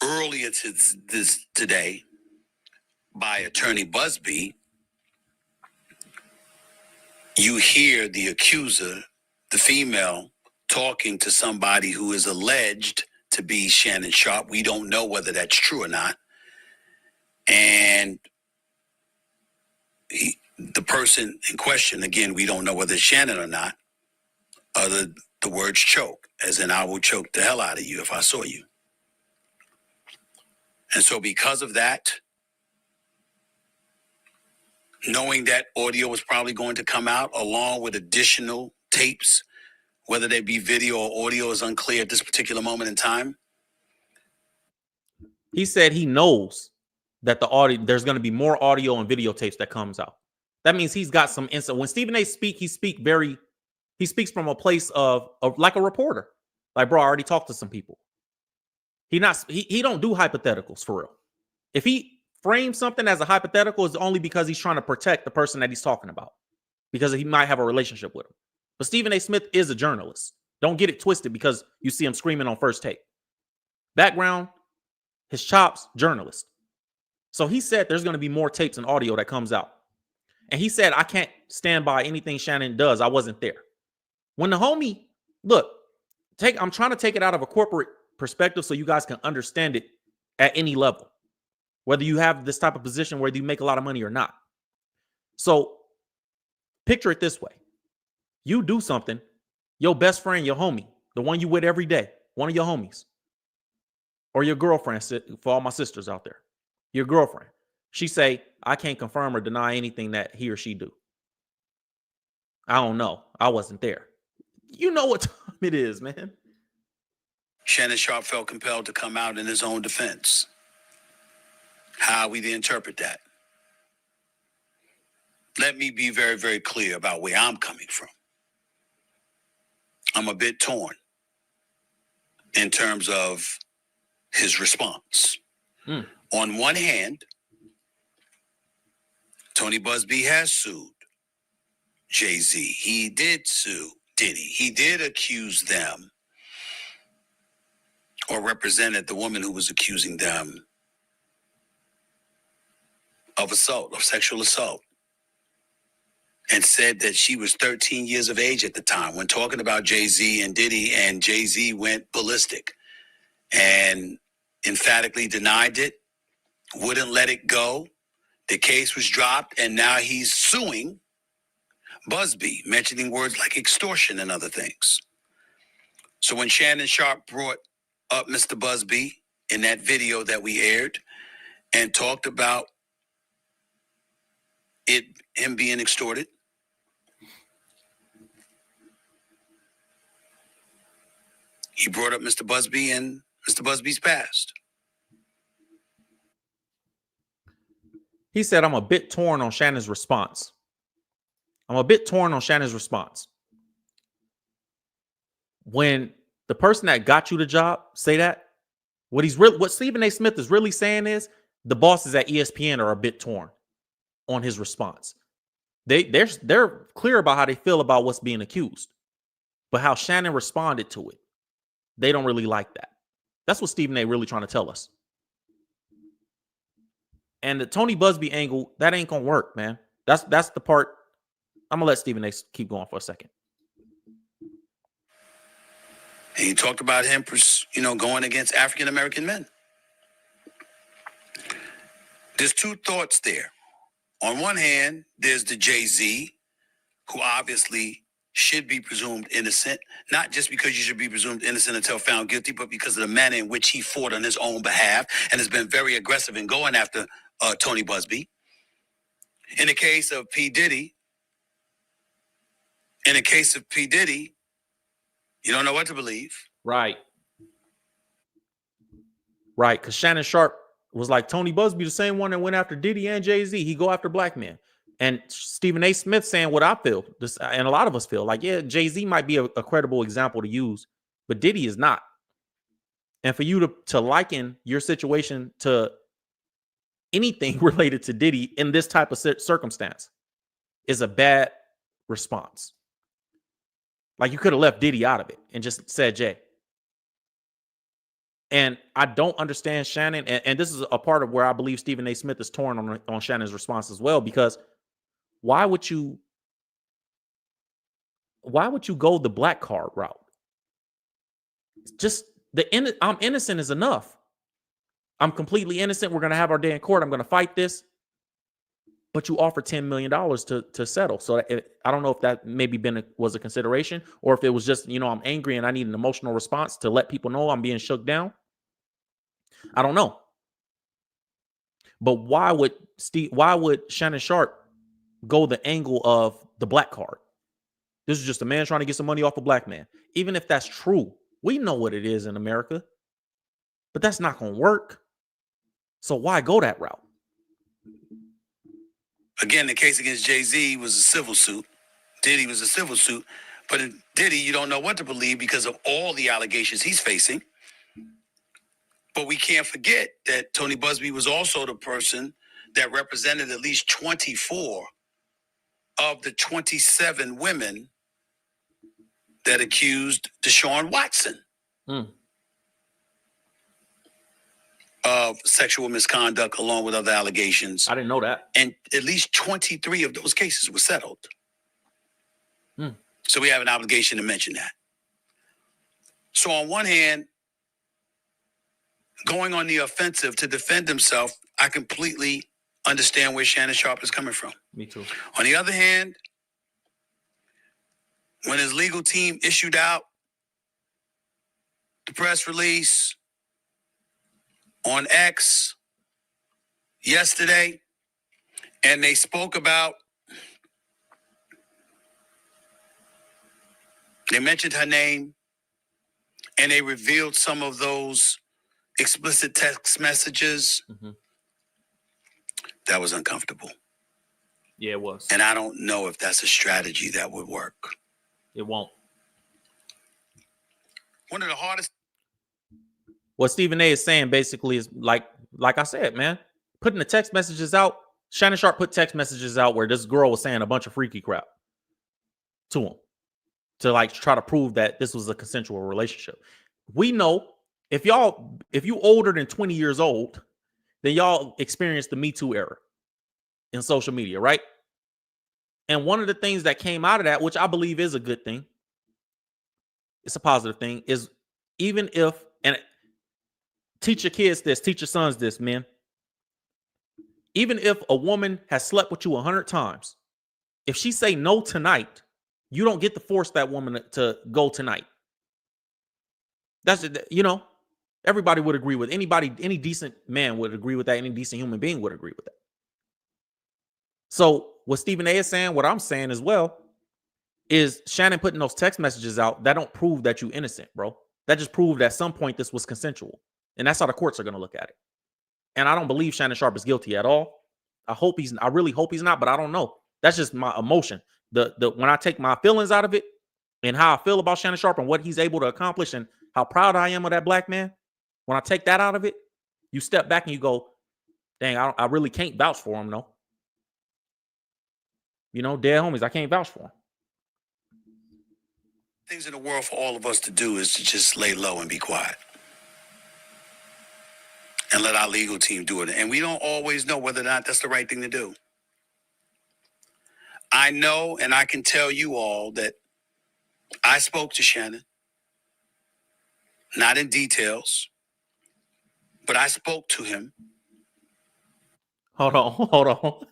E: earlier today by attorney Busby, you hear the accuser, the female, talking to somebody who is alleged to be Shannon Sharpe. We don't know whether that's true or not. And the person in question, again, we don't know whether it's Shannon or not, uttered the words choke, as in, I will choke the hell out of you if I saw you. And so because of that, knowing that audio was probably going to come out along with additional tapes, whether they be video or audio is unclear at this particular moment in time.
A: He said he knows that there's going to be more audio and videotapes that comes out. That means he's got some insight. When Stephen A. he speaks from a place of like a reporter. Like, bro, I already talked to some people. He don't do hypotheticals for real. If he frames something as a hypothetical, it's only because he's trying to protect the person that he's talking about, because he might have a relationship with him. But Stephen A. Smith is a journalist. Don't get it twisted because you see him screaming on First Take. Background, his chops, journalist. So he said there's going to be more tapes and audio that comes out. And he said, I can't stand by anything Shannon does. I wasn't there. When the homie, look, I'm trying to take it out of a corporate perspective so you guys can understand it at any level, whether you have this type of position, whether you make a lot of money or not. So picture it this way. You do something, your best friend, your homie, the one you with every day, one of your homies, or your girlfriend, for all my sisters out there, your girlfriend, she say, I can't confirm or deny anything that he or she do. I don't know. I wasn't there. You know what time it is, man.
E: Shannon Sharpe felt compelled to come out in his own defense. How we to interpret that? Let me be very, very clear about where I'm coming from. I'm a bit torn in terms of his response. On one hand, Tony Busby has sued Jay-Z. He did sue Diddy. He did accuse them, or represented the woman who was accusing them of assault, of sexual assault, and said that she was 13 years of age at the time when talking about Jay-Z and Diddy, and Jay-Z went ballistic and emphatically denied it, wouldn't let it go. The case was dropped, and now he's suing Busby, mentioning words like extortion and other things. So when Shannon Sharpe brought up Mr. Busby in that video that we aired and talked about him being extorted, he brought up Mr. Busby and Mr. Busby's past.
A: He said, I'm a bit torn on Shannon's response. I'm a bit torn on Shannon's response. When the person that got you the job say that, what Stephen A. Smith is really saying is the bosses at ESPN are a bit torn on his response. They're clear about how they feel about what's being accused, but how Shannon responded to it, they don't really like that. That's what Stephen A. really trying to tell us. And the Tony Busby angle, that ain't gonna work, man. That's the part. I'm gonna let Stephen A. keep going for a second.
E: And he talked about him, going against African American men. There's two thoughts there. On one hand, there's the Jay-Z, who obviously should be presumed innocent, not just because you should be presumed innocent until found guilty, but because of the manner in which he fought on his own behalf and has been very aggressive in going after Tony Busby. In the case of P. Diddy, you don't know what to believe.
A: Right. Because Shannon Sharpe was like, Tony Busby, the same one that went after Diddy and Jay-Z. He go after black men. And Stephen A. Smith saying what I feel, and a lot of us feel like, yeah, Jay-Z might be a credible example to use, but Diddy is not. And for you to liken your situation to anything related to Diddy in this type of circumstance is a bad response. Like, you could have left Diddy out of it and just said Jay. And I don't understand Shannon. And this is a part of where I believe Stephen A. Smith is torn on Shannon's response as well, because why would you go the black card route? Just I'm innocent is enough. I'm completely innocent. We're going to have our day in court. I'm going to fight this. But you offer $10 million to settle. So I don't know if that maybe was a consideration, or if it was just, I'm angry and I need an emotional response to let people know I'm being shook down. I don't know. But why would Shannon Sharpe go the angle of the black card? This is just a man trying to get some money off a black man. Even if that's true, we know what it is in America, but that's not going to work. So why go that route?
E: Again, the case against Jay-Z was a civil suit. Diddy was a civil suit. But in Diddy, you don't know what to believe because of all the allegations he's facing. But we can't forget that Tony Busby was also the person that represented at least 24 of the 27 women that accused Deshaun Watson of sexual misconduct along with other allegations.
A: I didn't know that.
E: And at least 23 of those cases were settled. So we have an obligation to mention that. So on one hand, going on the offensive to defend himself, I completely understand where Shannon Sharpe is coming from.
A: Me too.
E: On the other hand, when his legal team issued out the press release on X yesterday, and they spoke about, they mentioned her name, and they revealed some of those explicit text messages, that was uncomfortable.
A: Yeah, it was.
E: And I don't know if that's a strategy that would work.
A: It won't.
E: One of the hardest.
A: What Stephen A is saying basically is like I said, man, putting the text messages out. Shannon Sharpe put text messages out where this girl was saying a bunch of freaky crap to him to like try to prove that this was a consensual relationship. We know if you older than 20 years old, then y'all experienced the Me Too era in social media, right? And one of the things that came out of that, which I believe is a good thing, it's a positive thing, is even if, and teach your kids this, teach your sons this, men. Even if a woman has slept with you 100 times, if she say no tonight, you don't get to force that woman to go tonight. That's, you know, everybody would agree with anybody, any decent man would agree with that. Any decent human being would agree with that. So what Stephen A is saying, what I'm saying as well, is Shannon putting those text messages out, that don't prove that you're innocent, bro. That just proved at some point this was consensual. And that's how the courts are going to look at it. And I don't believe Shannon Sharpe is guilty at all. I really hope he's not, but I don't know. That's just my emotion. When I take my feelings out of it and how I feel about Shannon Sharpe and what he's able to accomplish and how proud I am of that black man, when I take that out of it, you step back and you go, dang, I really can't vouch for him, though. You know, dead homies, I can't vouch for him.
E: Things in the world for all of us to do is to just lay low and be quiet. And let our legal team do it. And we don't always know whether or not that's the right thing to do. I know, and I can tell you all that I spoke to Shannon, not in details, but I spoke to him.
A: Hold on.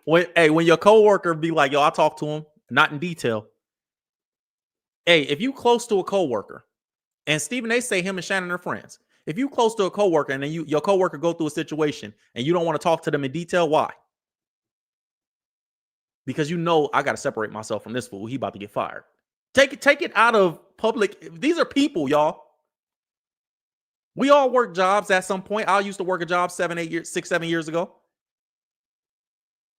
A: When your coworker be like, yo, I talked to him, not in detail. Hey, if you close to a coworker, and Stephen A say him and Shannon are friends. If you close to a coworker and then your coworker go through a situation and you don't want to talk to them in detail, why? Because you know I got to separate myself from this fool. He about to get fired. Take it out of public. These are people, y'all. We all work jobs at some point. I used to work a job 7 years ago.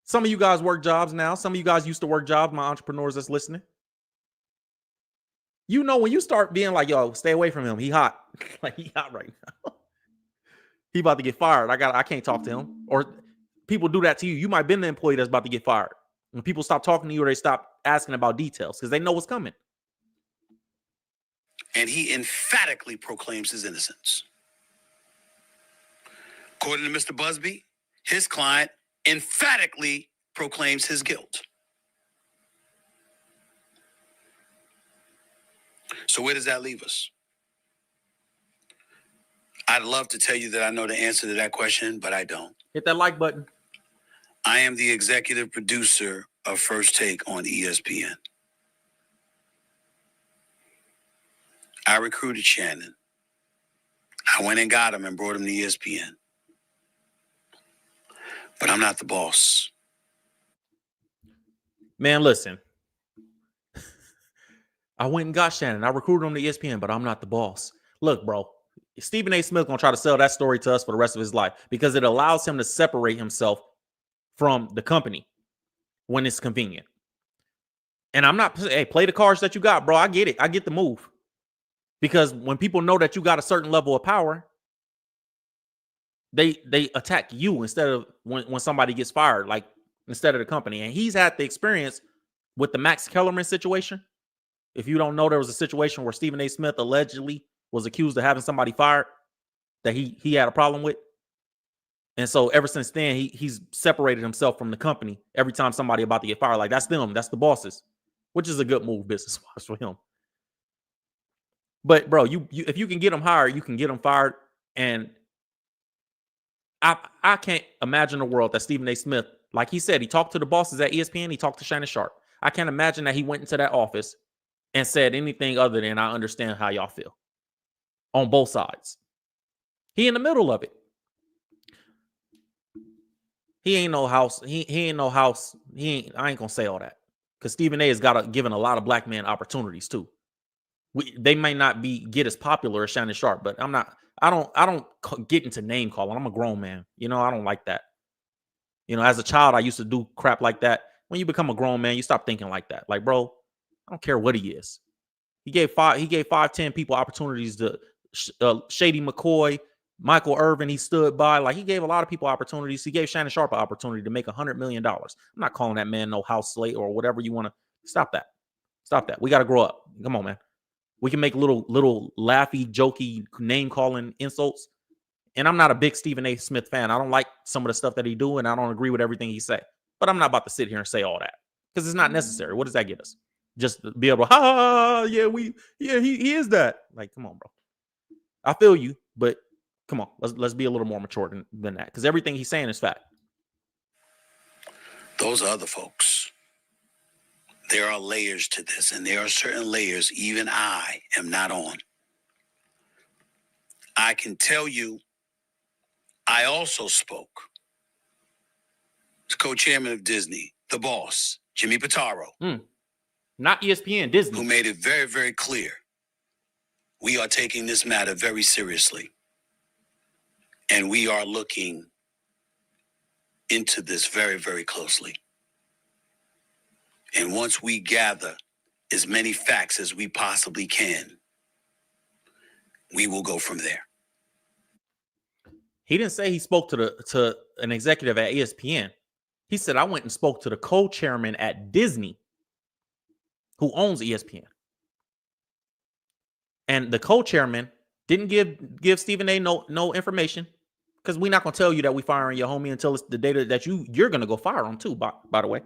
A: Some of you guys work jobs now. Some of you guys used to work jobs, my entrepreneurs that's listening. You know, when you start being like, yo, stay away from him. He hot. Like, he hot right now. He about to get fired. I can't talk to him. Or people do that to you. You might have been the employee that's about to get fired. When people stop talking to you or they stop asking about details because they know what's coming.
E: And he emphatically proclaims his innocence. According to Mr. Busby, his client emphatically proclaims his guilt. So where does that leave us? I'd love to tell you that I know the answer to that question, but I don't.
A: Hit that like button.
E: I am the executive producer of First Take on ESPN. I recruited Shannon. I went and got him and brought him to ESPN. But I'm not the boss.
A: Man, listen. I went and got Shannon. I recruited him to ESPN, but I'm not the boss. Look, bro, Stephen A. Smith going to try to sell that story to us for the rest of his life because it allows him to separate himself from the company when it's convenient. And I'm not, hey, play the cards that you got, bro. I get it. I get the move. Because when people know that you got a certain level of power, they attack you instead of when somebody gets fired, like instead of the company. And he's had the experience with the Max Kellerman situation. If you don't know, there was a situation where Stephen A. Smith allegedly was accused of having somebody fired that he had a problem with. And so ever since then, he's separated himself from the company every time somebody about to get fired. Like, that's them. That's the bosses, which is a good move business-wise for him. But, bro, you if you can get them hired, you can get them fired. And I can't imagine a world that Stephen A. Smith, like he said, he talked to the bosses at ESPN. He talked to Shannon Sharpe. I can't imagine that he went into that office and said anything other than, I understand how y'all feel on both sides. He in the middle of it. He ain't no house. He ain't no house. I ain't gonna say all that because Stephen A. has given a lot of black men opportunities too. They may not get as popular as Shannon Sharpe, but I don't get into name calling. I'm a grown man. You know, I don't like that. You know, as a child, I used to do crap like that. When you become a grown man, you stop thinking like that. Like, bro, I don't care what he is. He gave 5-10 people opportunities to Shady McCoy, Michael Irvin. He stood by. Like, he gave a lot of people opportunities. He gave Shannon Sharpe an opportunity to make $100 million. I'm not calling that man no house slate or whatever you want to. Stop that. Stop that. We got to grow up. Come on, man. We can make little laughy, jokey, name calling insults. And I'm not a big Stephen A. Smith fan. I don't like some of the stuff that he do, and I don't agree with everything he say. But I'm not about to sit here and say all that because it's not necessary. What does that get us? Just to be able to, he is that. Like, come on, bro. I feel you, but come on, let's be a little more mature than that because everything he's saying is fact.
E: Those are other folks. There are layers to this, and there are certain layers even I am not on. I can tell you, I also spoke to co-chairman of Disney, the boss, Jimmy Pitaro.
A: Not ESPN, Disney.
E: Who made it very, very clear. We are taking this matter very seriously. And we are looking into this very, very closely. And once we gather as many facts as we possibly can, we will go from there.
A: He didn't say he spoke to an executive at ESPN. He said, I went and spoke to the co-chairman at Disney who owns ESPN. And the co-chairman didn't give Stephen A. no information because we're not going to tell you that we firing your homie until it's the data that you're going to go fire him too, by the way.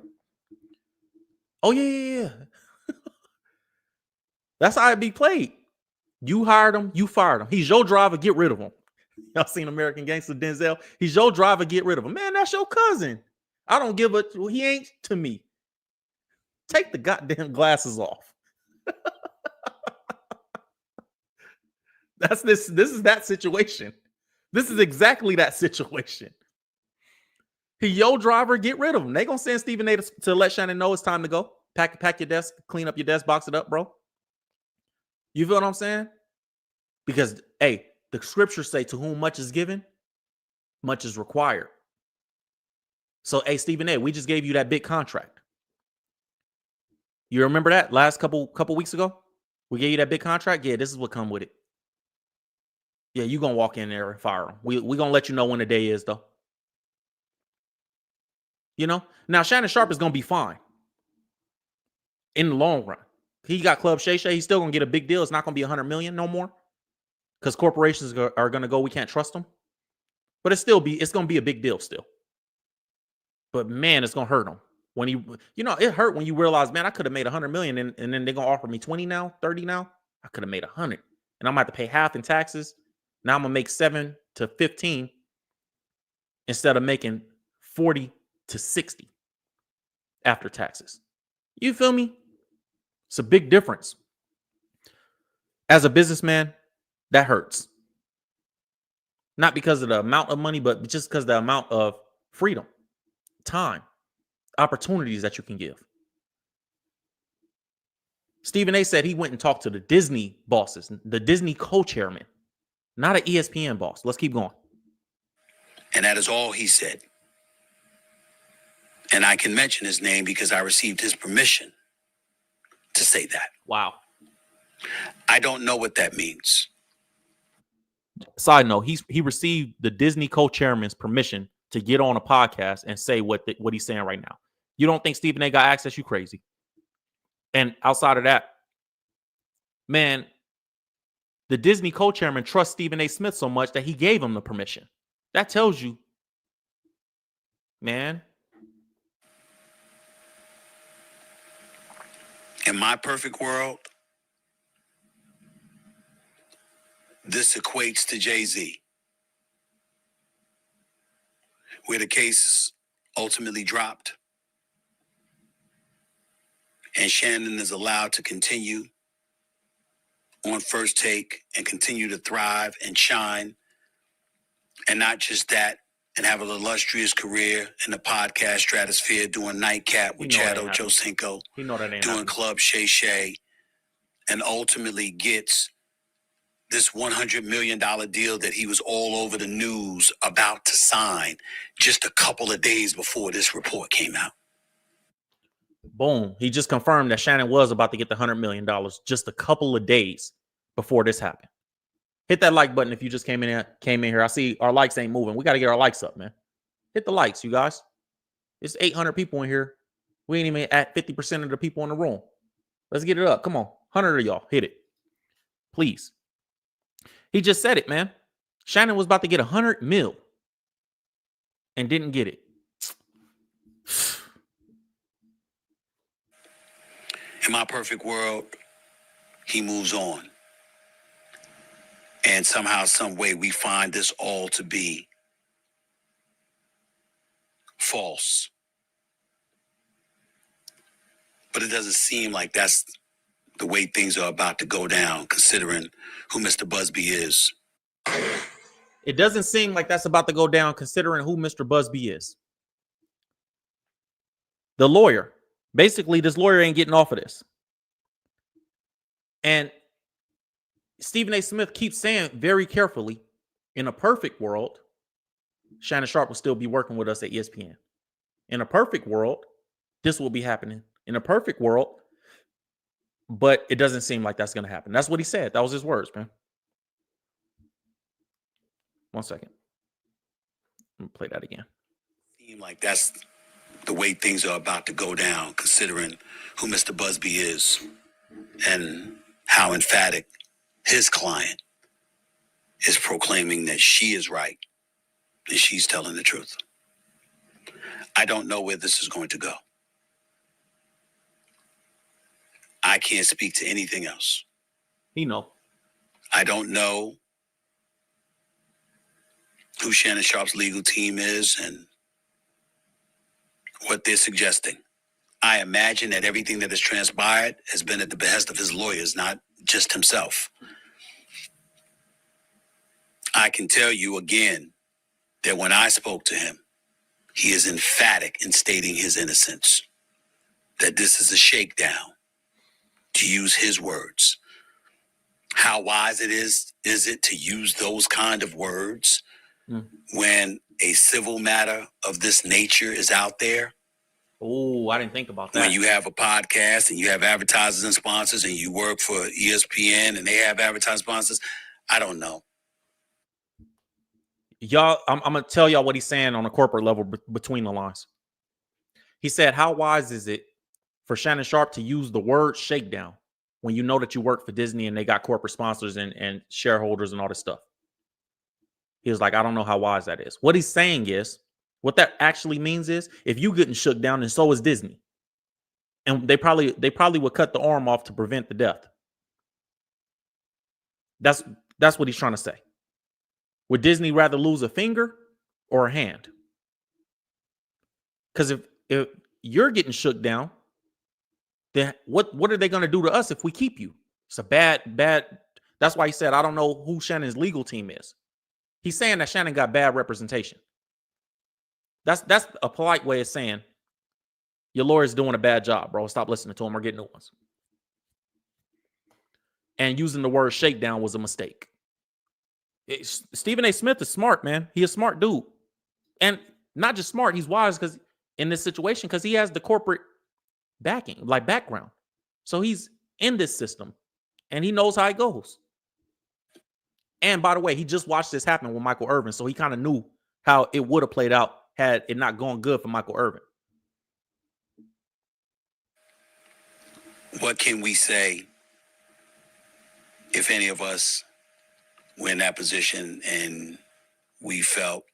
A: Oh, yeah. That's how it be played. You hired him, you fired him. He's your driver, get rid of him. Y'all seen American Gangster Denzel? He's your driver, get rid of him. Man, that's your cousin. I don't give a, he ain't to me. Take the goddamn glasses off. This is that situation. This is exactly that situation. He your driver, get rid of him. They gonna send Stephen A. to let Shannon know it's time to go. Pack your desk, clean up your desk, box it up, bro. You feel what I'm saying? Because, hey, the scriptures say to whom much is given, much is required. So, hey, Stephen A., we just gave you that big contract. You remember that last couple weeks ago? We gave you that big contract. Yeah, this is what come with it. Yeah, you gonna walk in there and fire him. We gonna let you know when the day is, though. You know? Now, Shannon Sharpe is gonna be fine in the long run. He got Club Shay Shay. He's still gonna get a big deal. It's not gonna be $100 million no more because corporations are gonna go, we can't trust them. But it's gonna be a big deal still. But man, it's gonna hurt him when it hurt when you realize, man, I could have made $100 million and then they're gonna offer me 20 now, 30 now. I could have made 100, and I'm gonna have to pay half in taxes. Now I'm gonna make 7 to 15 instead of making 40 to 60 after taxes. You feel me? It's a big difference. As a businessman, that hurts. Not because of the amount of money, but just because of the amount of freedom, time, opportunities that you can give. Stephen A. said he went and talked to the Disney bosses, the Disney co-chairman, not an ESPN boss. Let's keep going.
E: And that is all he said. And I can mention his name because I received his permission to say that.
A: Wow.
E: I don't know what that means.
A: Side note, he received the Disney co-chairman's permission to get on a podcast and say what he's saying right now. You don't think Stephen A. got access? You crazy. And outside of that, man, the Disney co-chairman trusts Stephen A. Smith so much that he gave him the permission. That tells you, man.
E: In my perfect world, this equates to Jay-Z, where the case ultimately dropped and Shannon is allowed to continue on First Take and continue to thrive and shine. And not just that, and have an illustrious career in the podcast stratosphere, doing Nightcap with Chado Jocinco, doing Club Shay Shay, and ultimately gets this $100 million deal that he was all over the news about to sign just a couple of days before this report came out.
A: Boom. He just confirmed that Shannon was about to get the $100 million just a couple of days before this happened. Hit that like button if you just came in here. I see our likes ain't moving. We got to get our likes up, man. Hit the likes, you guys. It's 800 people in here. We ain't even at 50% of the people in the room. Let's get it up. Come on. 100 of y'all. Hit it. Please. He just said it, man. Shannon was about to get 100 mil and didn't get it.
E: In my perfect world, he moves on. And somehow, some way, we find this all to be false. But it doesn't seem like that's the way things are about to go down, considering who Mr. Busby is.
A: It doesn't seem like that's about to go down, considering who Mr. Busby is. The lawyer. Basically, this lawyer ain't getting off of this. And Stephen A. Smith keeps saying very carefully, in a perfect world, Shannon Sharpe will still be working with us at ESPN. In a perfect world, this will be happening. In a perfect world, but it doesn't seem like that's going to happen. That's what he said. That was his words, man. 1 second. Let me play that again.
E: Seem like that's the way things are about to go down, considering who Mr. Busby is and how emphatic his client is proclaiming that she is right and she's telling the truth. I don't know where this is going to go. I can't speak to anything else.
A: He know.
E: I don't know who Shannon Sharpe's legal team is and what they're suggesting. I imagine that everything that has transpired has been at the behest of his lawyers, not just himself. I can tell you again that when I spoke to him, he is emphatic in stating his innocence, that this is a shakedown, to use his words. How wise is it to use those kind of words when a civil matter of this nature is out there?
A: Oh, I didn't think about that.
E: When you have a podcast and you have advertisers and sponsors and you work for ESPN and they have advertising sponsors, I don't know.
A: Y'all, I'm going to tell y'all what he's saying on a corporate level between the lines. He said, how wise is it for Shannon Sharpe to use the word shakedown when you know that you work for Disney and they got corporate sponsors and shareholders and all this stuff? He was like, I don't know how wise that is. What he's saying is, what that actually means is, if you getting shook down, and so is Disney. And they probably would cut the arm off to prevent the death. That's what he's trying to say. Would Disney rather lose a finger or a hand? Because if you're getting shook down, then what are they going to do to us if we keep you? It's a bad. That's why he said, I don't know who Shannon's legal team is. He's saying that Shannon got bad representation. That's a polite way of saying your lawyer's doing a bad job, bro. Stop listening to him or get new ones. And using the word shakedown was a mistake. Stephen A. Smith is smart, man. He's a smart dude. And not just smart, he's wise because in this situation because he has the corporate backing, like background. So he's in this system and he knows how it goes. And by the way, he just watched this happen with Michael Irvin. So he kind of knew how it would have played out had it not gone good for Michael Irvin.
E: What can we say if any of us were in that position and we felt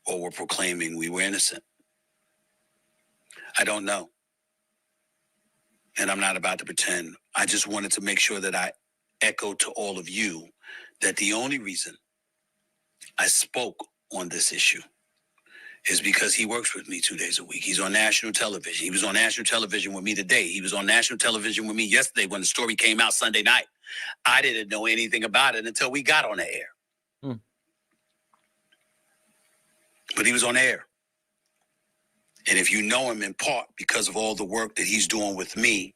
E: or were proclaiming we were innocent? I don't know. And I'm not about to pretend. I just wanted to make sure that I echoed to all of you that the only reason I spoke on this issue is because he works with me 2 days a week. He's on national television. He was on national television with me today. He was on national television with me yesterday when the story came out Sunday night. I didn't know anything about it until we got on the air. But he was on air. And if you know him in part because of all the work that he's doing with me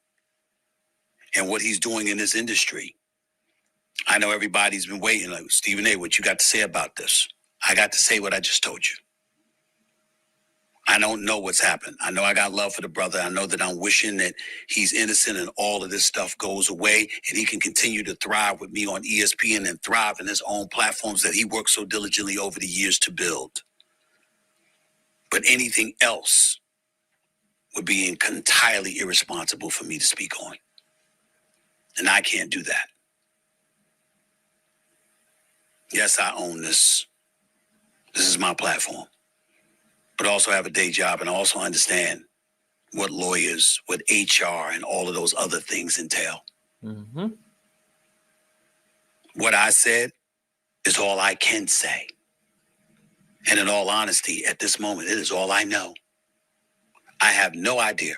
E: and what he's doing in this industry, I know everybody's been waiting. Like, Stephen A., what you got to say about this? I got to say what I just told you. I don't know what's happened. I know I got love for the brother. I know that I'm wishing that he's innocent and all of this stuff goes away and he can continue to thrive with me on ESPN and thrive in his own platforms that he worked so diligently over the years to build. But anything else would be entirely irresponsible for me to speak on. And I can't do that. Yes, I own this. This is my platform. But I also have a day job and I also understand what lawyers, what HR and all of those other things entail.
A: Mm-hmm.
E: What I said is all I can say. And in all honesty, at this moment, it is all I know. I have no idea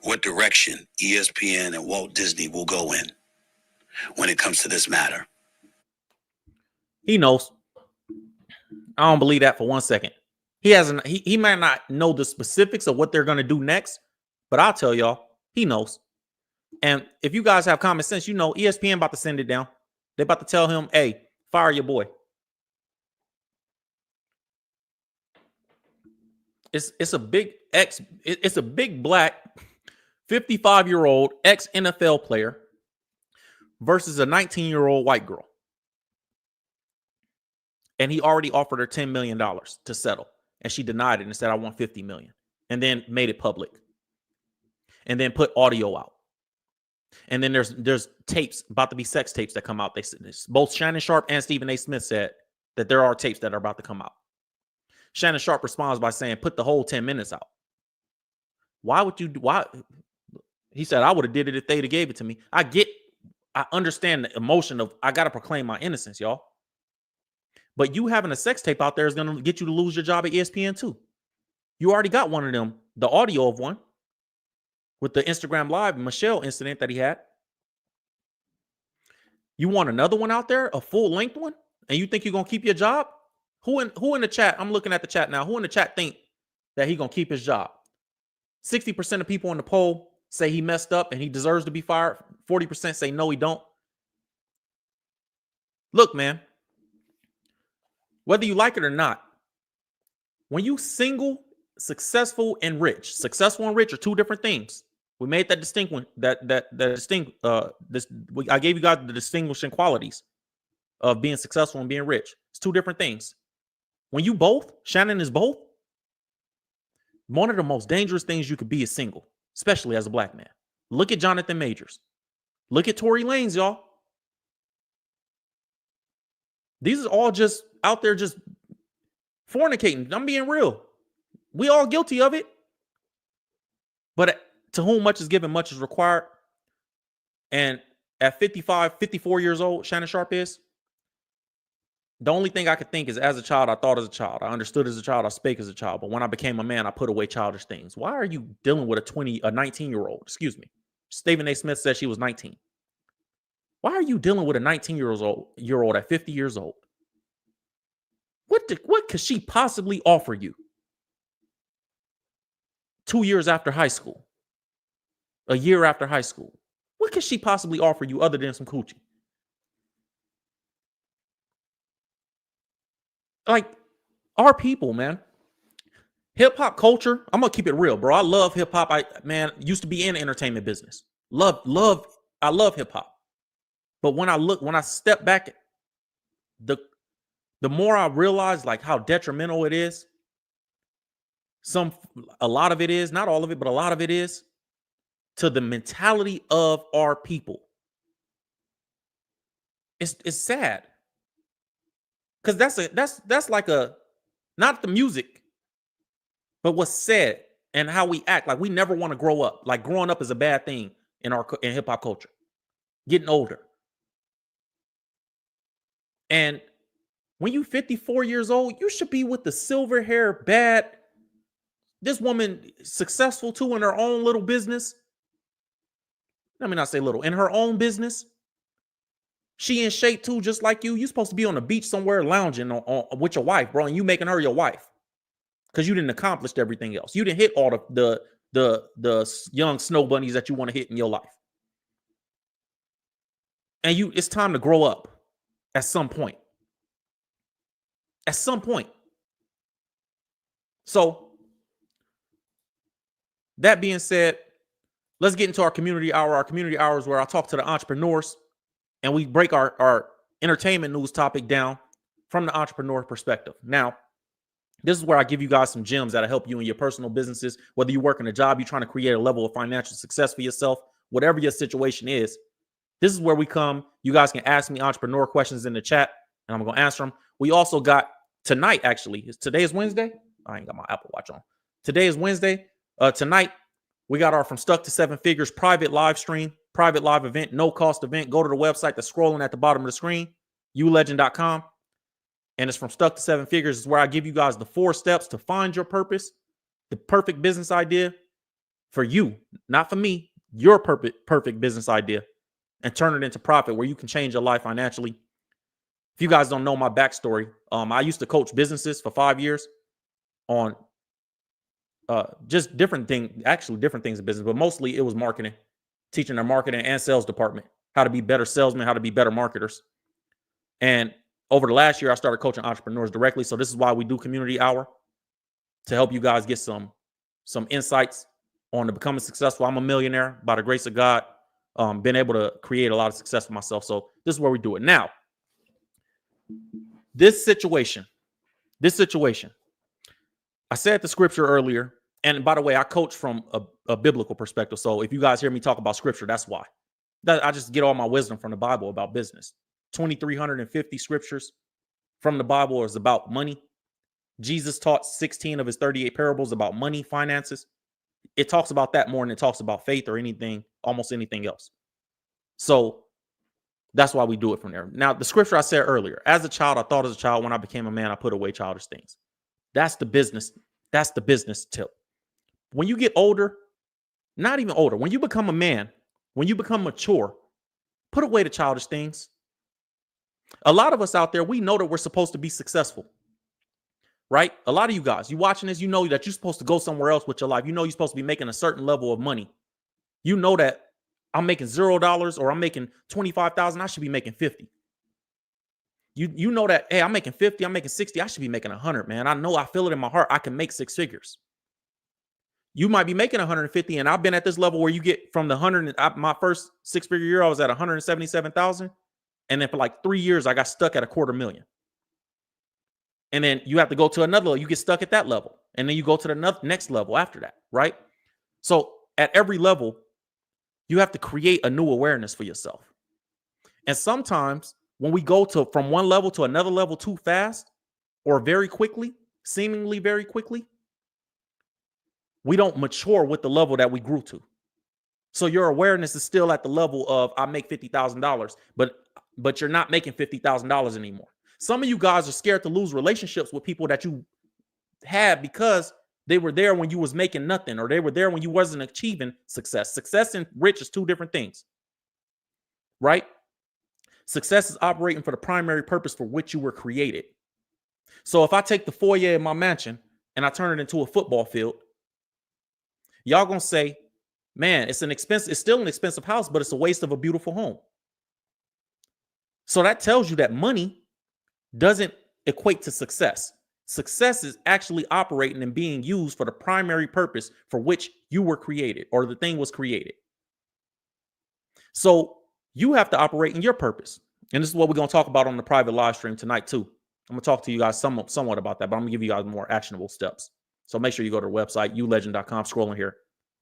E: what direction ESPN and Walt Disney will go in when it comes to this matter.
A: He knows. I don't believe that for 1 second. He hasn't. He might not know the specifics of what they're going to do next, but I'll tell y'all, he knows. And if you guys have common sense, you know ESPN about to send it down. They're about to tell him, "Hey, fire your boy." It's a big it's a big black 55-year-old ex-NFL player versus a 19-year-old white girl. And he already offered her $10 million to settle. And she denied it and said, I want $50 million. And then made it public. And then put audio out. And then there's tapes, about to be sex tapes that come out. Both Shannon Sharpe and Stephen A. Smith said that there are tapes that are about to come out. Shannon Sharpe responds by saying, put the whole 10 minutes out. Why? He said, I would have did it if they'd have gave it to me. I understand the emotion of, I got to proclaim my innocence, y'all. But you having a sex tape out there is going to get you to lose your job at ESPN too. You already got one of them, the audio of one, with the Instagram Live Michelle incident that he had. You want another one out there, a full-length one, and you think you're going to keep your job? Who in the chat, I'm looking at the chat now, who in the chat think that he's going to keep his job? 60% of people in the poll say he messed up and he deserves to be fired. 40% say no, he don't. Look, man. Whether you like it or not, when you single, successful, and rich are two different things. We made that distinction. I gave you guys the distinguishing qualities of being successful and being rich. It's two different things. When you both, Shannon is both. One of the most dangerous things you could be is single, especially as a black man. Look at Jonathan Majors. Look at Tory Lanez, y'all. These are all just out there just fornicating. I'm being real. We all guilty of it. But to whom much is given, much is required. And at 54 years old, Shannon Sharpe is. The only thing I could think is as a child, I thought as a child. I understood as a child. I spake as a child. But when I became a man, I put away childish things. Why are you dealing with a 19-year-old? Excuse me. Stephen A. Smith said she was 19. Why are you dealing with a 19-year-old at 50 years old? What could she possibly offer you? 2 years after high school, a year after high school, what could she possibly offer you other than some coochie? Like, our people, man. Hip hop culture, I'm gonna keep it real, bro. I love hip hop. I used to be in the entertainment business. I love hip hop. But when I step back, the more I realize like how detrimental it is. A lot of it is, not all of it, but a lot of it is to the mentality of our people. It's sad. Because that's like not the music, but what's said and how we act. Like we never want to grow up. Like growing up is a bad thing in hip hop culture. Getting older. And when you 54 years old, you should be with the silver hair, bad. This woman successful too in her own little business. Let me not say little, in her own business. She in shape too, just like you. You supposed to be on the beach somewhere lounging with your wife, bro, and you making her your wife because you didn't accomplish everything else. You didn't hit all the young snow bunnies that you want to hit in your life. And it's time to grow up at some point. At some point. So, that being said, let's get into our community hour. Our community hour is where I talk to the entrepreneurs and we break our entertainment news topic down from the entrepreneur perspective. Now, this is where I give you guys some gems that'll help you in your personal businesses, whether you work in a job, you're trying to create a level of financial success for yourself, whatever your situation is. This is where we come. You guys can ask me entrepreneur questions in the chat, and I'm going to answer them. We also got tonight, actually. Today is Wednesday. I ain't got my Apple Watch on. Today is Wednesday. Tonight, we got our From Stuck to Seven Figures private live stream, private live event, no cost event. Go to the website that's scrolling at the bottom of the screen, ulegend.com. And it's From Stuck to Seven Figures. Is where I give you guys the 4 steps to find your purpose, the perfect business idea for you, not for me, your perfect business idea, and turn it into profit where you can change your life financially. If you guys don't know my backstory, I used to coach businesses for 5 years on just different things in business, but mostly it was marketing, teaching their marketing and sales department how to be better salesmen, how to be better marketers. And over the last year, I started coaching entrepreneurs directly. So this is why we do Community Hour, to help you guys get some insights on to becoming successful. I'm a millionaire by the grace of God. Been able to create a lot of success for myself. So this is where we do it. Now, this situation, I said the scripture earlier. And by the way, I coach from a biblical perspective. So if you guys hear me talk about scripture, that's why. I just get all my wisdom from the Bible about business. 2,350 scriptures from the Bible is about money. Jesus taught 16 of his 38 parables about money, finances. It talks about that more than it talks about faith or almost anything else. So that's why we do it from there. Now, the scripture I said earlier, as a child, I thought as a child, when I became a man, I put away childish things. That's the business tip. When you get older, not even older, when you become a man, when you become mature, put away the childish things. A lot of us out there, we know that we're supposed to be successful, right? A lot of you guys, you watching this, you know that you're supposed to go somewhere else with your life. You know you're supposed to be making a certain level of money. You know that I'm making $0 or I'm making $25,000. I should be making 50. You know that, hey, I'm making 50, I'm making 60. I should be making 100, man. I know, I feel it in my heart. I can make 6 figures. You might be making 150, and I've been at this level where you get from the 100. My first 6-figure year, I was at 177,000. And then for like 3 years, I got stuck at $250,000. And then you have to go to another level. You get stuck at that level. And then you go to the next level after that, right? So at every level, you have to create a new awareness for yourself. And sometimes when we go from one level to another level too fast or very quickly, seemingly very quickly, we don't mature with the level that we grew to. So your awareness is still at the level of I make $50,000, but you're not making $50,000 anymore. Some of you guys are scared to lose relationships with people that you had because they were there when you was making nothing, or they were there when you wasn't achieving success. Success and rich is 2 different things, right? Success is operating for the primary purpose for which you were created. So if I take the foyer in my mansion and I turn it into a football field, y'all gonna say, man, it's still an expensive house, but it's a waste of a beautiful home. So that tells you that money doesn't equate to success. Success is actually operating and being used for the primary purpose for which you were created or the thing was created. So you have to operate in your purpose. And this is what we're going to talk about on the private live stream tonight too. I'm going to talk to you guys somewhat about that, but I'm going to give you guys more actionable steps. So make sure you go to the website, ulegend.com, scrolling here,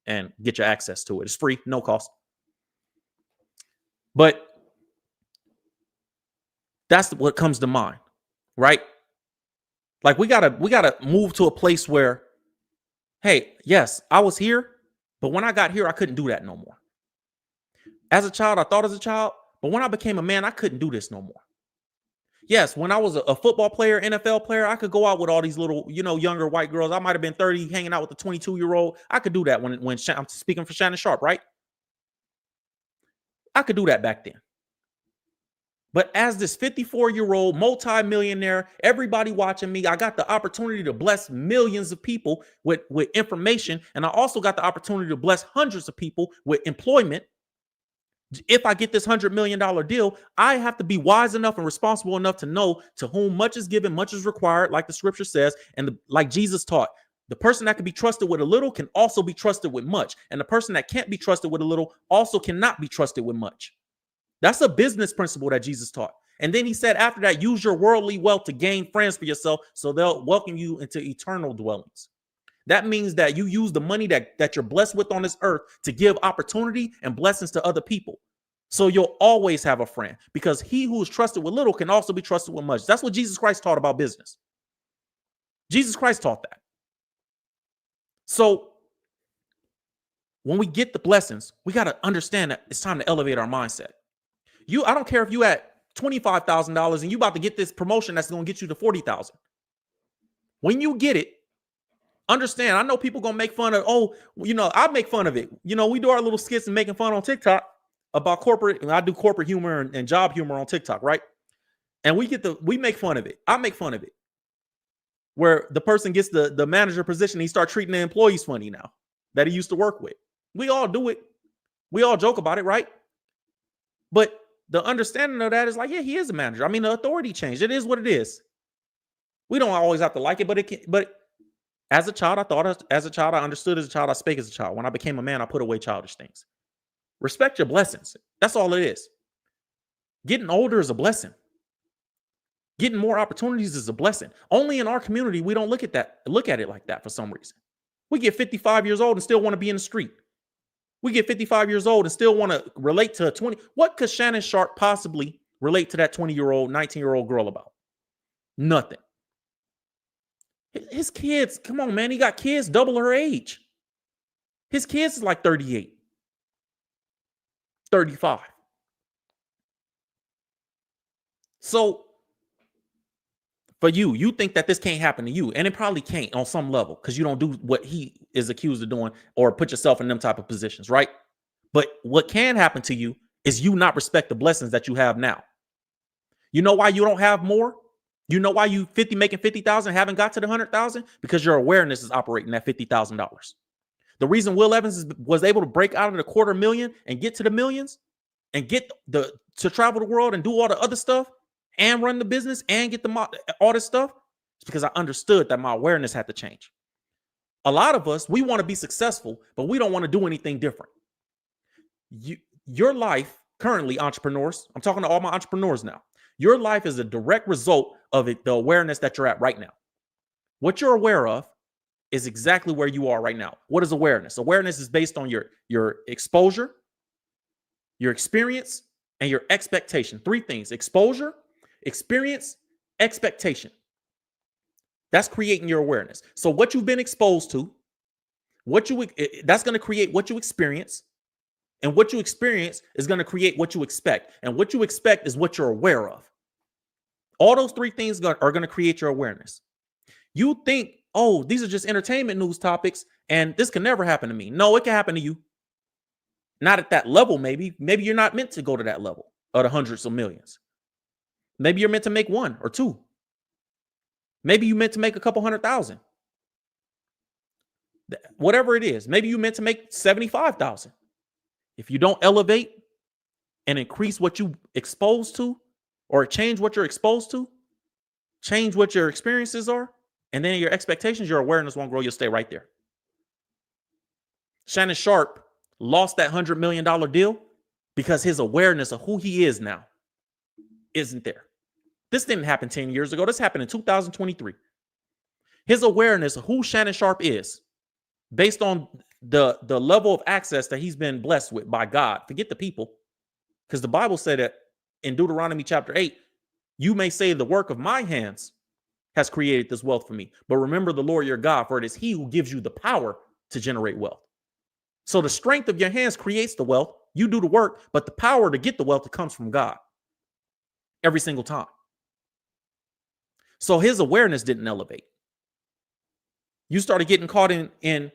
A: and get your access to it. It's free, no cost. But that's what comes to mind, right? Like we gotta move to a place where, hey, yes, I was here, but when I got here, I couldn't do that no more. As a child, I thought as a child, but when I became a man, I couldn't do this no more. Yes, when I was a football player, NFL player, I could go out with all these little, younger white girls. I might have been 30 hanging out with a 22-year-old. I could do that when I'm speaking for Shannon Sharpe, right? I could do that back then. But as this 54-year-old multi-millionaire, everybody watching me, I got the opportunity to bless millions of people with information. And I also got the opportunity to bless hundreds of people with employment. If I get this $100 million deal, I have to be wise enough and responsible enough to know to whom much is given, much is required, like the scripture says, and like Jesus taught. The person that can be trusted with a little can also be trusted with much. And the person that can't be trusted with a little also cannot be trusted with much. That's a business principle that Jesus taught. And then he said after that, use your worldly wealth to gain friends for yourself so they'll welcome you into eternal dwellings. That means that you use the money that you're blessed with on this earth to give opportunity and blessings to other people. So you'll always have a friend, because he who is trusted with little can also be trusted with much. That's what Jesus Christ taught about business. Jesus Christ taught that. So when we get the blessings, we got to understand that it's time to elevate our mindset. I don't care if you at $25,000 and you about to get this promotion that's going to get you to $40,000. When you get it, understand, I know people gonna make fun of, I make fun of it. We do our little skits and making fun on TikTok about corporate, and I do corporate humor and job humor on TikTok, right? And we make fun of it. I make fun of it. Where the person gets the manager position, he start treating the employees funny now that he used to work with. We all do it. We all joke about it, right? But the understanding of that is like, yeah, he is a manager. I mean, the authority changed. It is what it is. We don't always have to like it, but as a child, I thought as a child, I understood as a child, I spake as a child. When I became a man, I put away childish things. Respect your blessings. That's all it is. Getting older is a blessing. Getting more opportunities is a blessing. Only in our community, we don't look at it like that for some reason. We get 55 years old and still want to be in the street. We get 55 years old and still want to relate to a 20. What could Shannon Sharpe possibly relate to that 20-year-old, 19-year-old girl about? Nothing. His kids, come on, man. He got kids double her age. His kids is like 38, 35. So for you think that this can't happen to you, and it probably can't on some level because you don't do what he is accused of doing or put yourself in them type of positions, right? But what can happen to you is you not respect the blessings that you have now. You know why you don't have more? You know why you making 50,000 haven't got to the 100,000? Because your awareness is operating at $50,000. The reason Will Evans was able to break out of the $250,000 and get to the millions and get to travel the world and do all the other stuff and run the business and get all this stuff is because I understood that my awareness had to change. A lot of us, we want to be successful, but we don't want to do anything different. Your life currently, entrepreneurs, I'm talking to all my entrepreneurs now. Your life is a direct result of the awareness that you're at right now. What you're aware of is exactly where you are right now. What is awareness? Awareness is based on your exposure, your experience, and your expectation. 3 things: exposure, experience, expectation. That's creating your awareness. So what you've been exposed to, that's going to create what you experience. And what you experience is going to create what you expect. And what you expect is what you're aware of. All those 3 things are going to create your awareness. You think, oh, these are just entertainment news topics and this can never happen to me. No, it can happen to you. Not at that level, maybe. Maybe you're not meant to go to that level of the hundreds of millions. Maybe you're meant to make 1 or 2. Maybe you meant to make a couple 100,000. Whatever it is. Maybe you meant to make 75,000. If you don't elevate and increase what you exposed to, or change what you're exposed to, change what your experiences are, And then your expectations, your awareness won't grow. You'll stay right there. Shannon Sharpe lost that $100 million deal because his awareness of who he is now isn't there. This didn't happen 10 years ago. This happened in 2023. His awareness of who Shannon Sharpe is, based on the level of access that he's been blessed with by God. Forget the people, because the Bible said that in Deuteronomy chapter 8, you may say the work of my hands has created this wealth for me. But remember the Lord your God, for it is he who gives you the power to generate wealth. So the strength of your hands creates the wealth. You do the work, but the power to get the wealth, it comes from God every single time. So his awareness didn't elevate. You started getting caught in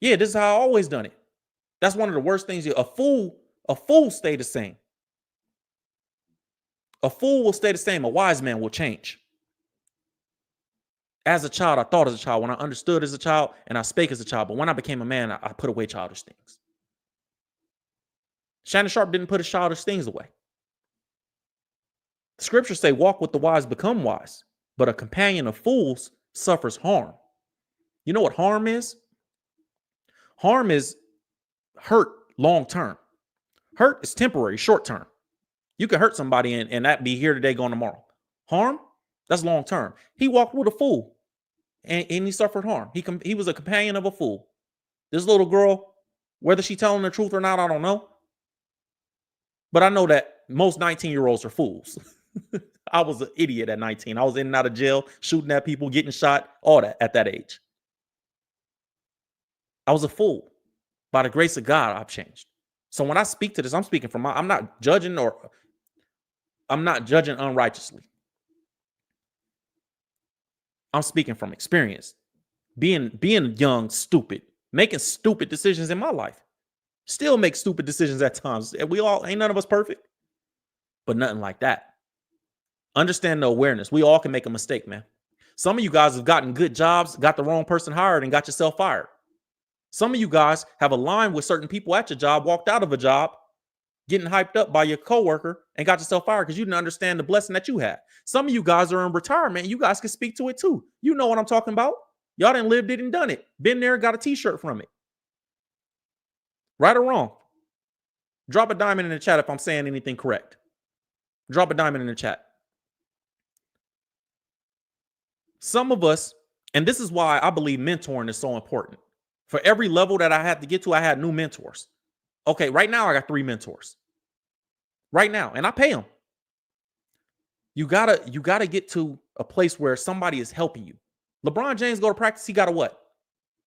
A: yeah, this is how I always done it. That's one of the worst things. A fool stay the same. A fool will stay the same. A wise man will change. As a child, I thought as a child. When I understood as a child, and I spake as a child. But when I became a man, I put away childish things. Shannon Sharpe didn't put his childish things away. The scriptures say, walk with the wise, become wise. But a companion of fools suffers harm. You know what harm is? Harm is hurt long term. Hurt is temporary, short term. You can hurt somebody and that be here today, gone tomorrow. Harm, that's long term. He walked with a fool and he suffered harm. He was a companion of a fool. This little girl, whether she's telling the truth or not, I don't know. But I know that most 19-year-olds are fools. I was an idiot at 19. I was in and out of jail, shooting at people, getting shot, all that at that age. I was a fool. By the grace of God, I've changed. So when I speak to this, I'm speaking from I'm not judging unrighteously. I'm speaking from experience. Being young, stupid, making stupid decisions in my life. Still make stupid decisions at times. We all ain't none of us perfect, but nothing like that. Understand the awareness. We all can make a mistake, man. Some of you guys have gotten good jobs, got the wrong person hired, and got yourself fired. Some of you guys have aligned with certain people at your job, walked out of a job, getting hyped up by your coworker, and got yourself fired because you didn't understand the blessing that you had. Some of you guys are in retirement. You guys can speak to it too. You know what I'm talking about. Y'all done lived it and done it. Been there, got a t-shirt from it. Right or wrong? Drop a diamond in the chat if I'm saying anything correct. Drop a diamond in the chat. Some of us, and this is why I believe mentoring is so important. For every level that I had to get to, I had new mentors. Okay, right now I got 3 mentors. Right now, and I pay them. You gotta get to a place where somebody is helping you. LeBron James go to practice, he got a what?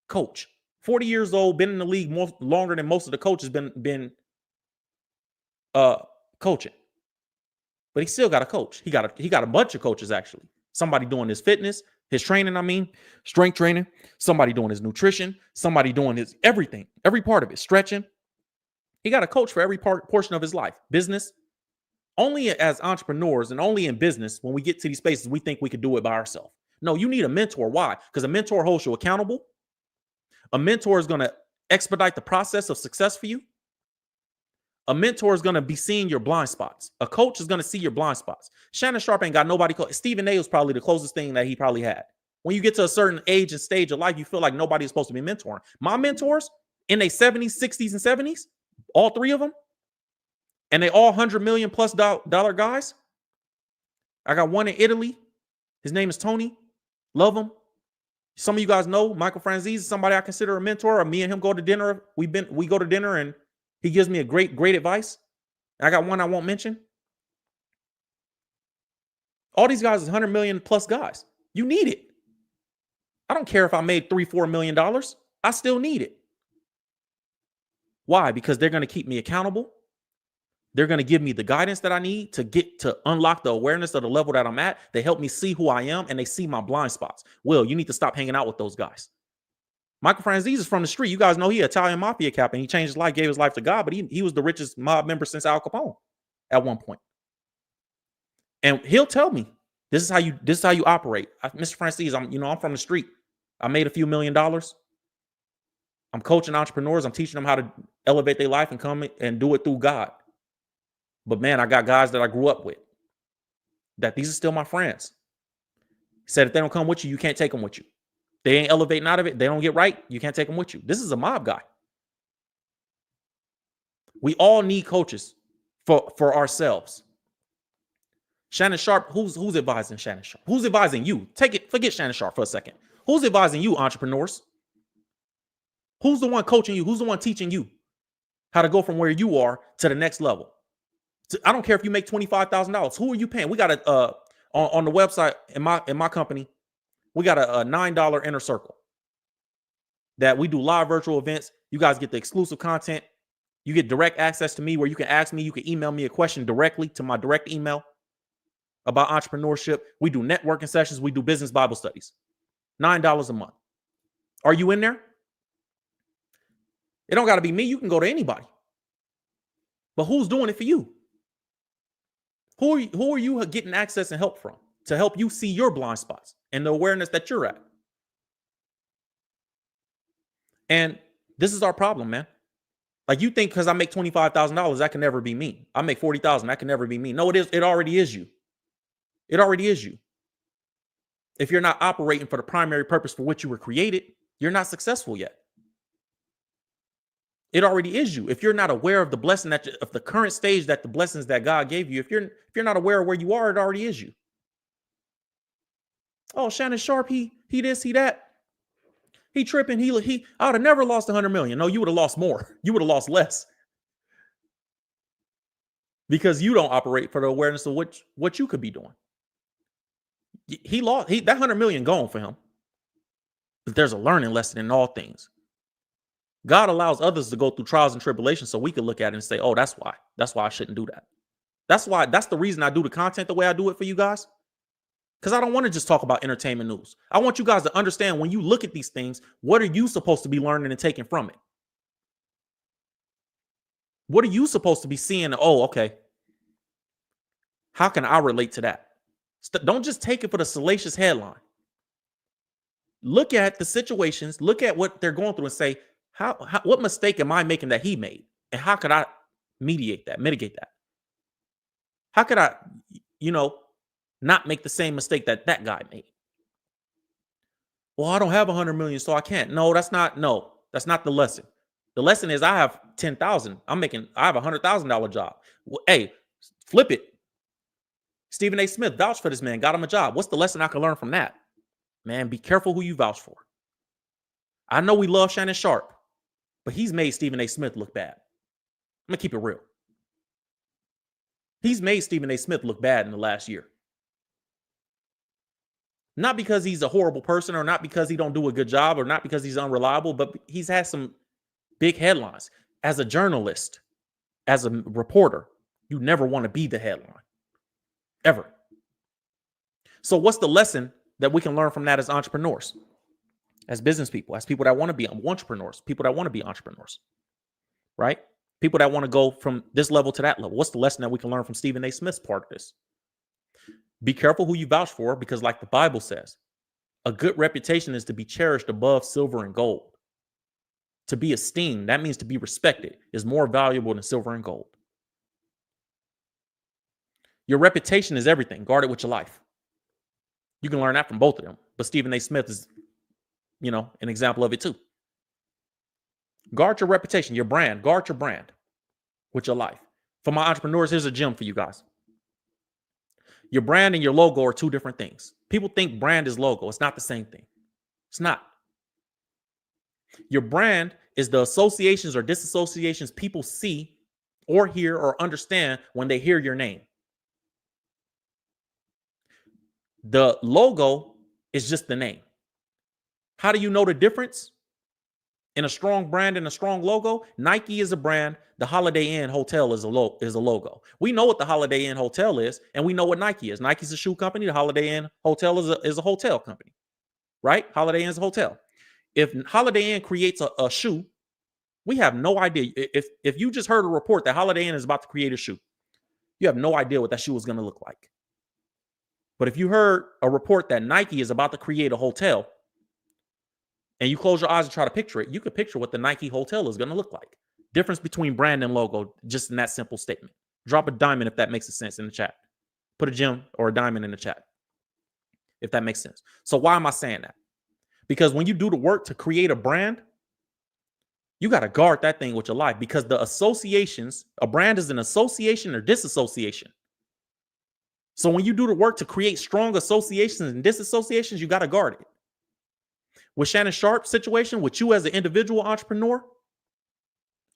A: Coach. 40 years old, been in the league longer than most of the coaches been coaching. But he still got a coach. He got a bunch of coaches actually. Somebody doing his fitness, his training, strength training, somebody doing his nutrition, somebody doing his everything, every part of it, stretching. He got a coach for every portion of his life. Business. Only as entrepreneurs and only in business, when we get to these spaces, we think we could do it by ourselves. No, you need a mentor. Why? Because a mentor holds you accountable. A mentor is going to expedite the process of success for you. A mentor is going to be seeing your blind spots. A coach is going to see your blind spots. Shannon Sharpe ain't got nobody. Stephen A was probably the closest thing that he probably had. When you get to a certain age and stage of life, you feel like nobody's supposed to be mentoring. My mentors in their 70s, 60s, and 70s, all 3 of them, and they all $100 million plus dollar guys. I got one in Italy. His name is Tony. Love him. Some of you guys know Michael Franzese is somebody I consider a mentor. Or me and him go to dinner. We go to dinner and he gives me a great advice. I got one I won't mention. All these guys is $100 million plus guys. You need it. I don't care if I made $3-4 million. I still need it. Why? Because they're going to keep me accountable. They're going to give me the guidance that I need to unlock the awareness of the level that I'm at. They help me see who I am and they see my blind spots. Will, you need to stop hanging out with those guys. Michael Franzese is from the street. You guys know he Italian mafia cap and he changed his life, gave his life to God, but he was the richest mob member since Al Capone at one point. And he'll tell me, this is how you operate. Mr. Franzese, I'm from the street. I made a few $1 million. I'm coaching entrepreneurs. I'm teaching them how to elevate their life and come and do it through God. But man, I got guys that I grew up with that these are still my friends. He said, if they don't come with you, you can't take them with you. They ain't elevating out of it. They don't get right. You can't take them with you. This is a mob guy. We all need coaches for ourselves. Shannon Sharpe, who's advising Shannon Sharpe? Who's advising you? Forget Shannon Sharpe for a second. Who's advising you, entrepreneurs? Who's the one coaching you? Who's the one teaching you how to go from where you are to the next level? I don't care if you make $25,000. Who are you paying? We got a on the website in my company, we got a $9 inner circle that we do live virtual events. You guys get the exclusive content. You get direct access to me where you can ask me, you can email me a question directly to my direct email about entrepreneurship. We do networking sessions. We do business Bible studies. $9 a month. Are you in there? It don't got to be me. You can go to anybody. But who's doing it for you? Who are you getting access and help from to help you see your blind spots and the awareness that you're at? And this is our problem, man. Like, you think because I make $25,000, that can never be me. I make $40,000, that can never be me. No, it is. It already is you. It already is you. If you're not operating for the primary purpose for which you were created, you're not successful yet. It already is you. If you're not aware of the blessing of the current stage, that the blessings that God gave you, if you're not aware of where you are, it already is you. Oh, Shannon Sharpe, he this, he that. He tripping. I would have never lost 100 million. No, you would have lost more. You would have lost less. Because you don't operate for the awareness of what you could be doing. That 100 million gone for him. But there's a learning lesson in all things. God allows others to go through trials and tribulations so we can look at it and say, oh, that's why I shouldn't do that. That's the reason I do the content the way I do it for you guys. Because I don't want to just talk about entertainment news. I want you guys to understand, when you look at these things, what are you supposed to be learning and taking from it? What are you supposed to be seeing? Oh, okay. How can I relate to that? Don't just take it for the salacious headline. Look at the situations, look at what they're going through and say, what mistake am I making that he made? And how could I mitigate that? How could I, not make the same mistake that guy made? Well, I don't have 100 million, so I can't. No, that's not the lesson. The lesson is I have 10,000. I have a $100,000 job. Well, hey, flip it. Stephen A. Smith vouched for this man, got him a job. What's the lesson I can learn from that? Man, be careful who you vouch for. I know we love Shannon Sharpe, but he's made Stephen A. Smith look bad. I'm going to keep it real. He's made Stephen A. Smith look bad in the last year. Not because he's a horrible person, or not because he don't do a good job, or not because he's unreliable, but he's had some big headlines. As a journalist, as a reporter, you never want to be the headline. Ever. So what's the lesson that we can learn from that as entrepreneurs, as business people, as people that want to be entrepreneurs, people that want to be entrepreneurs, right? People that want to go from this level to that level. What's the lesson that we can learn from Stephen A. Smith's part of this? Be careful who you vouch for, because like the Bible says, a good reputation is to be cherished above silver and gold. To be esteemed, that means to be respected, is more valuable than silver and gold. Your reputation is everything. Guard it with your life. You can learn that from both of them. But Stephen A. Smith is, an example of it too. Guard your reputation, your brand. Guard your brand with your life. For my entrepreneurs, here's a gem for you guys. Your brand and your logo are two different things. People think brand is logo. It's not the same thing. It's not. Your brand is the associations or disassociations people see or hear or understand when they hear your name. The logo is just the name. How do you know the difference in a strong brand and a strong logo? Nike is a brand. The Holiday Inn Hotel is a logo. We know what the Holiday Inn Hotel is, and we know what Nike is. Nike's a shoe company. The Holiday Inn Hotel is a hotel company, right? Holiday Inn is a hotel. If Holiday Inn creates a shoe, we have no idea. If you just heard a report that Holiday Inn is about to create a shoe, you have no idea what that shoe is going to look like. But if you heard a report that Nike is about to create a hotel, and you close your eyes and try to picture it, you could picture what the Nike hotel is going to look like. Difference between brand and logo, just in that simple statement. Drop a diamond if that makes sense in the chat. Put a gem or a diamond in the chat. if that makes sense. So why am I saying that? Because when you do the work to create a brand, you got to guard that thing with your life, because the associations, a brand is an association or disassociation. So when you do the work to create strong associations and disassociations, you got to guard it. With Shannon Sharpe's situation, with you as an individual entrepreneur,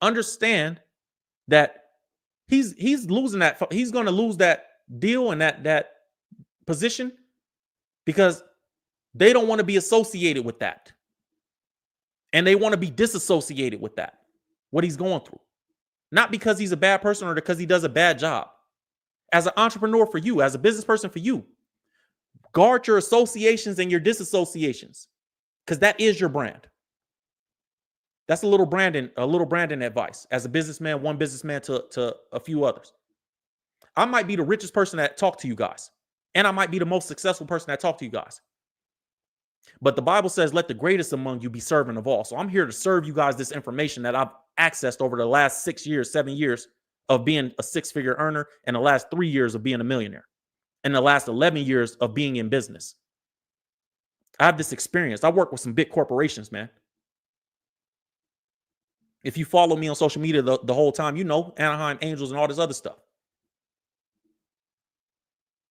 A: understand that he's losing that. He's going to lose that deal and that position because they don't want to be associated with that. And they want to be disassociated with that, what he's going through. Not because he's a bad person or because he does a bad job. As an entrepreneur for you, as a business person for you, guard your associations and your disassociations, because that is your brand. That's a little branding advice as a businessman, one businessman to a few others. I might be the richest person that talk to you guys, and I might be the most successful person that talk to you guys. But the Bible says, let the greatest among you be servant of all. So I'm here to serve you guys this information that I've accessed over the last 6 years, 7 years of being a six-figure earner, and the last 3 years of being a millionaire, and the last 11 years of being in business. I have this experience. I work with some big corporations, man. If you follow me on social media the whole time, you know Anaheim Angels and all this other stuff.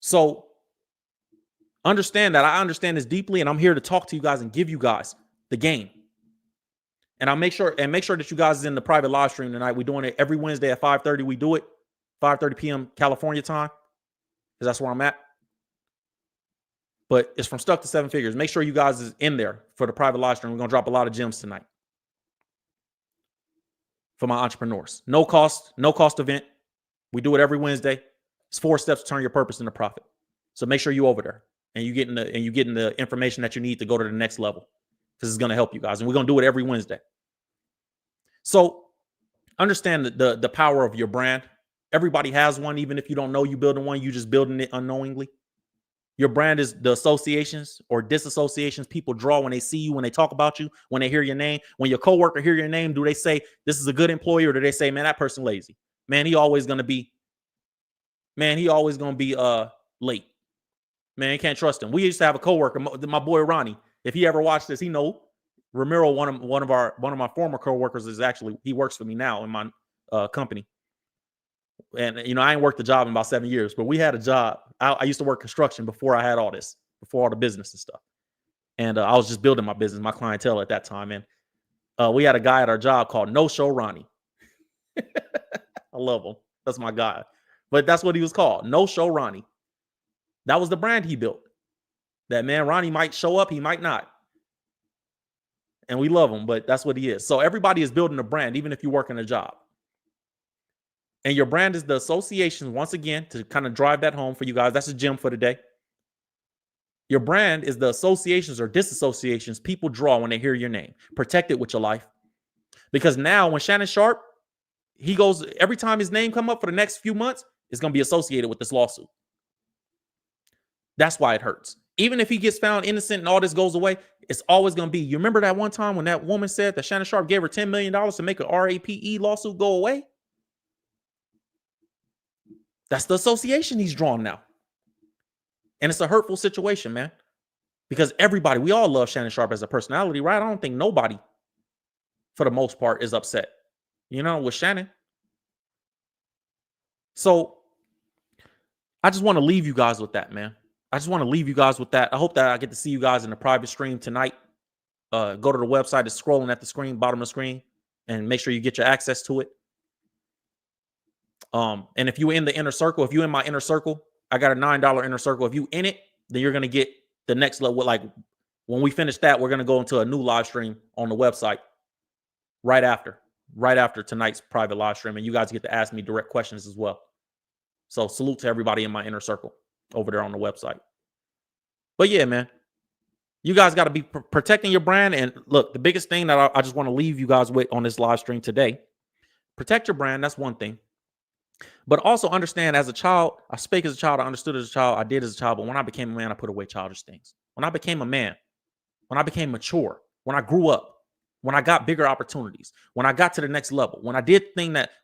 A: So understand that I understand this deeply, and I'm here to talk to you guys and give you guys the game. And I'll make sure that you guys is in the private live stream tonight. We're doing it every Wednesday at 5:30. We do it 5:30 p.m. California time, because that's where I'm at. But it's from Stuck to Seven Figures. Make sure you guys is in there for the private live stream. We're gonna drop a lot of gems tonight for my entrepreneurs. No cost event. We do it every Wednesday. It's 4 steps to turn your purpose into profit. So make sure you over there and you getting the information that you need to go to the next level. This is gonna help you guys, and we're gonna do it every Wednesday. So understand the power of your brand. Everybody has one, even if you don't know you building one, you just building it unknowingly. Your brand is the associations or disassociations people draw when they see you, when they talk about you, when they hear your name. When your coworker hear your name, do they say this is a good employee, or do they say, man, that person lazy? Man, he always gonna be late. Man, you can't trust him. We used to have a coworker, my boy Ronnie. If he ever watched this, he know Ramiro, one of my former coworkers, he works for me now in my company. And I ain't worked the job in about 7 years, but we had a job. I used to work construction before I had all this, before all the business and stuff. And I was just building my business, my clientele at that time. And we had a guy at our job called No Show Ronnie. I love him. That's my guy. But that's what he was called, No Show Ronnie. That was the brand he built. That man, Ronnie might show up, he might not. And we love him, but that's what he is. So everybody is building a brand, even if you work in a job. And your brand is the associations, once again, to kind of drive that home for you guys. That's a gem for today. Your brand is the associations or disassociations people draw when they hear your name. Protect it with your life. Because now when Shannon Sharpe, he goes, every time his name come up for the next few months, it's going to be associated with this lawsuit. That's why it hurts. Even if he gets found innocent and all this goes away, it's always going to be. You remember that one time when that woman said that Shannon Sharpe gave her $10 million to make a RAPE lawsuit go away? That's the association he's drawn now. And it's a hurtful situation, man. Because we all love Shannon Sharpe as a personality, right? I don't think nobody, for the most part, is upset, with Shannon. So I just want to leave you guys with that, man. I just want to leave you guys with that. I hope that I get to see you guys in the private stream tonight. Go to the website. It's scrolling at the screen, bottom of the screen, and make sure you get your access to it. And if you're in the inner circle, if you're in my inner circle, I got a $9 inner circle. If you in it, then you're going to get the next level. Like when we finish that, we're going to go into a new live stream on the website right after tonight's private live stream. And you guys get to ask me direct questions as well. So salute to everybody in my inner circle over there on the website. But yeah, man, you guys got to be protecting your brand. And look, the biggest thing that I just want to leave you guys with on this live stream today, protect your brand. That's one thing. But also understand, as a child, I spake as a child, I understood as a child, I did as a child. But when I became a man, I put away childish things. When I became a man, when I became mature, when I grew up, when I got bigger opportunities, when I got to the next level, when I did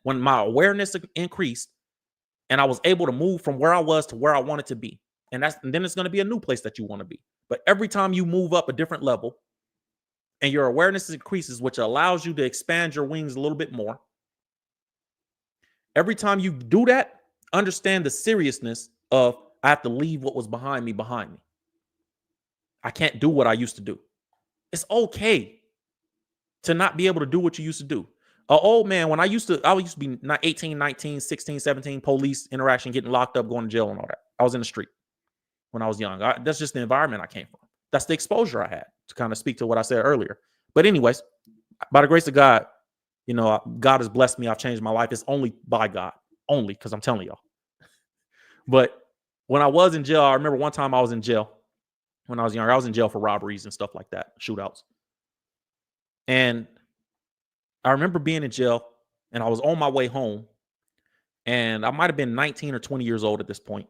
A: when my awareness increased and I was able to move from where I was to where I wanted to be, And then it's going to be a new place that you want to be. But every time you move up a different level and your awareness increases, which allows you to expand your wings a little bit more, every time you do that, understand the seriousness of I have to leave what was behind me. I can't do what I used to do. It's okay to not be able to do what you used to do. An old man, when I used to be 18, 19, 16, 17, police interaction, getting locked up, going to jail and all that. I was in the street when I was young. That's just the environment I came from. That's the exposure I had, to kind of speak to what I said earlier. But anyways, by the grace of God, God has blessed me. I've changed my life. It's only by God, only because I'm telling y'all. But when I was in jail, I remember one time I was in jail when I was younger. I was in jail for robberies and stuff like that, shootouts. And I remember being in jail and I was on my way home, and I might have been 19 or 20 years old at this point.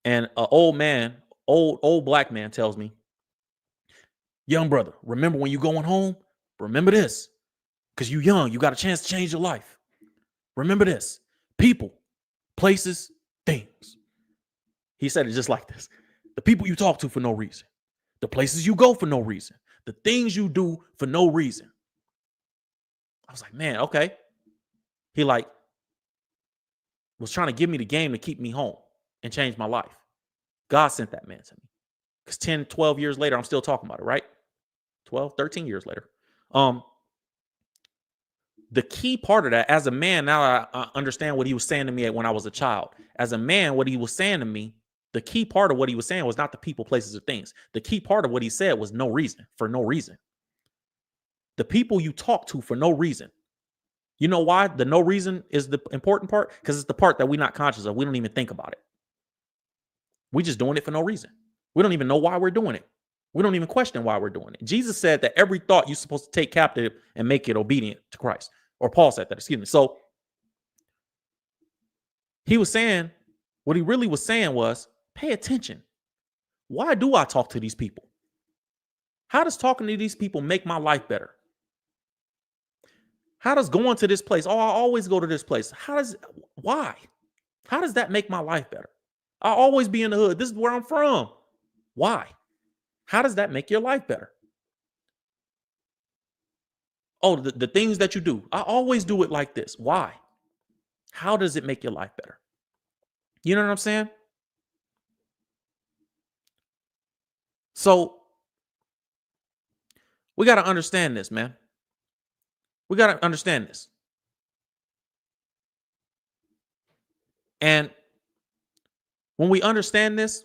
A: And an old man, old black man tells me, young brother, remember when you're going home, remember this, because you're young, you got a chance to change your life. Remember this, people, places, things. He said it just like this. The people you talk to for no reason, the places you go for no reason, the things you do for no reason. I was like, man, okay. He was trying to give me the game to keep me home and change my life. God sent that man to me. Because 10, 12 years later, I'm still talking about it, right? 12, 13 years later. The key part of that, as a man, now I understand what he was saying to me when I was a child. As a man, what he was saying to me, the key part of what he was saying was not the people, places, or things. The key part of what he said was no reason, for no reason. The people you talk to for no reason. You know why the no reason is the important part? Because it's the part that we're not conscious of. We don't even think about it. We're just doing it for no reason. We don't even know why we're doing it. We don't even question why we're doing it. Jesus said that every thought you're supposed to take captive and make it obedient to Christ. Or Paul said that, excuse me. So he was saying, what he really was saying was, pay attention. Why do I talk to these people? How does talking to these people make my life better? How does going to this place? Oh, I always go to this place. Why? How does that make my life better? I'll always be in the hood. This is where I'm from. Why? How does that make your life better? Oh, the things that you do. I always do it like this. Why? How does it make your life better? You know what I'm saying? So we got to understand this, man. We got to understand this. And when we understand this,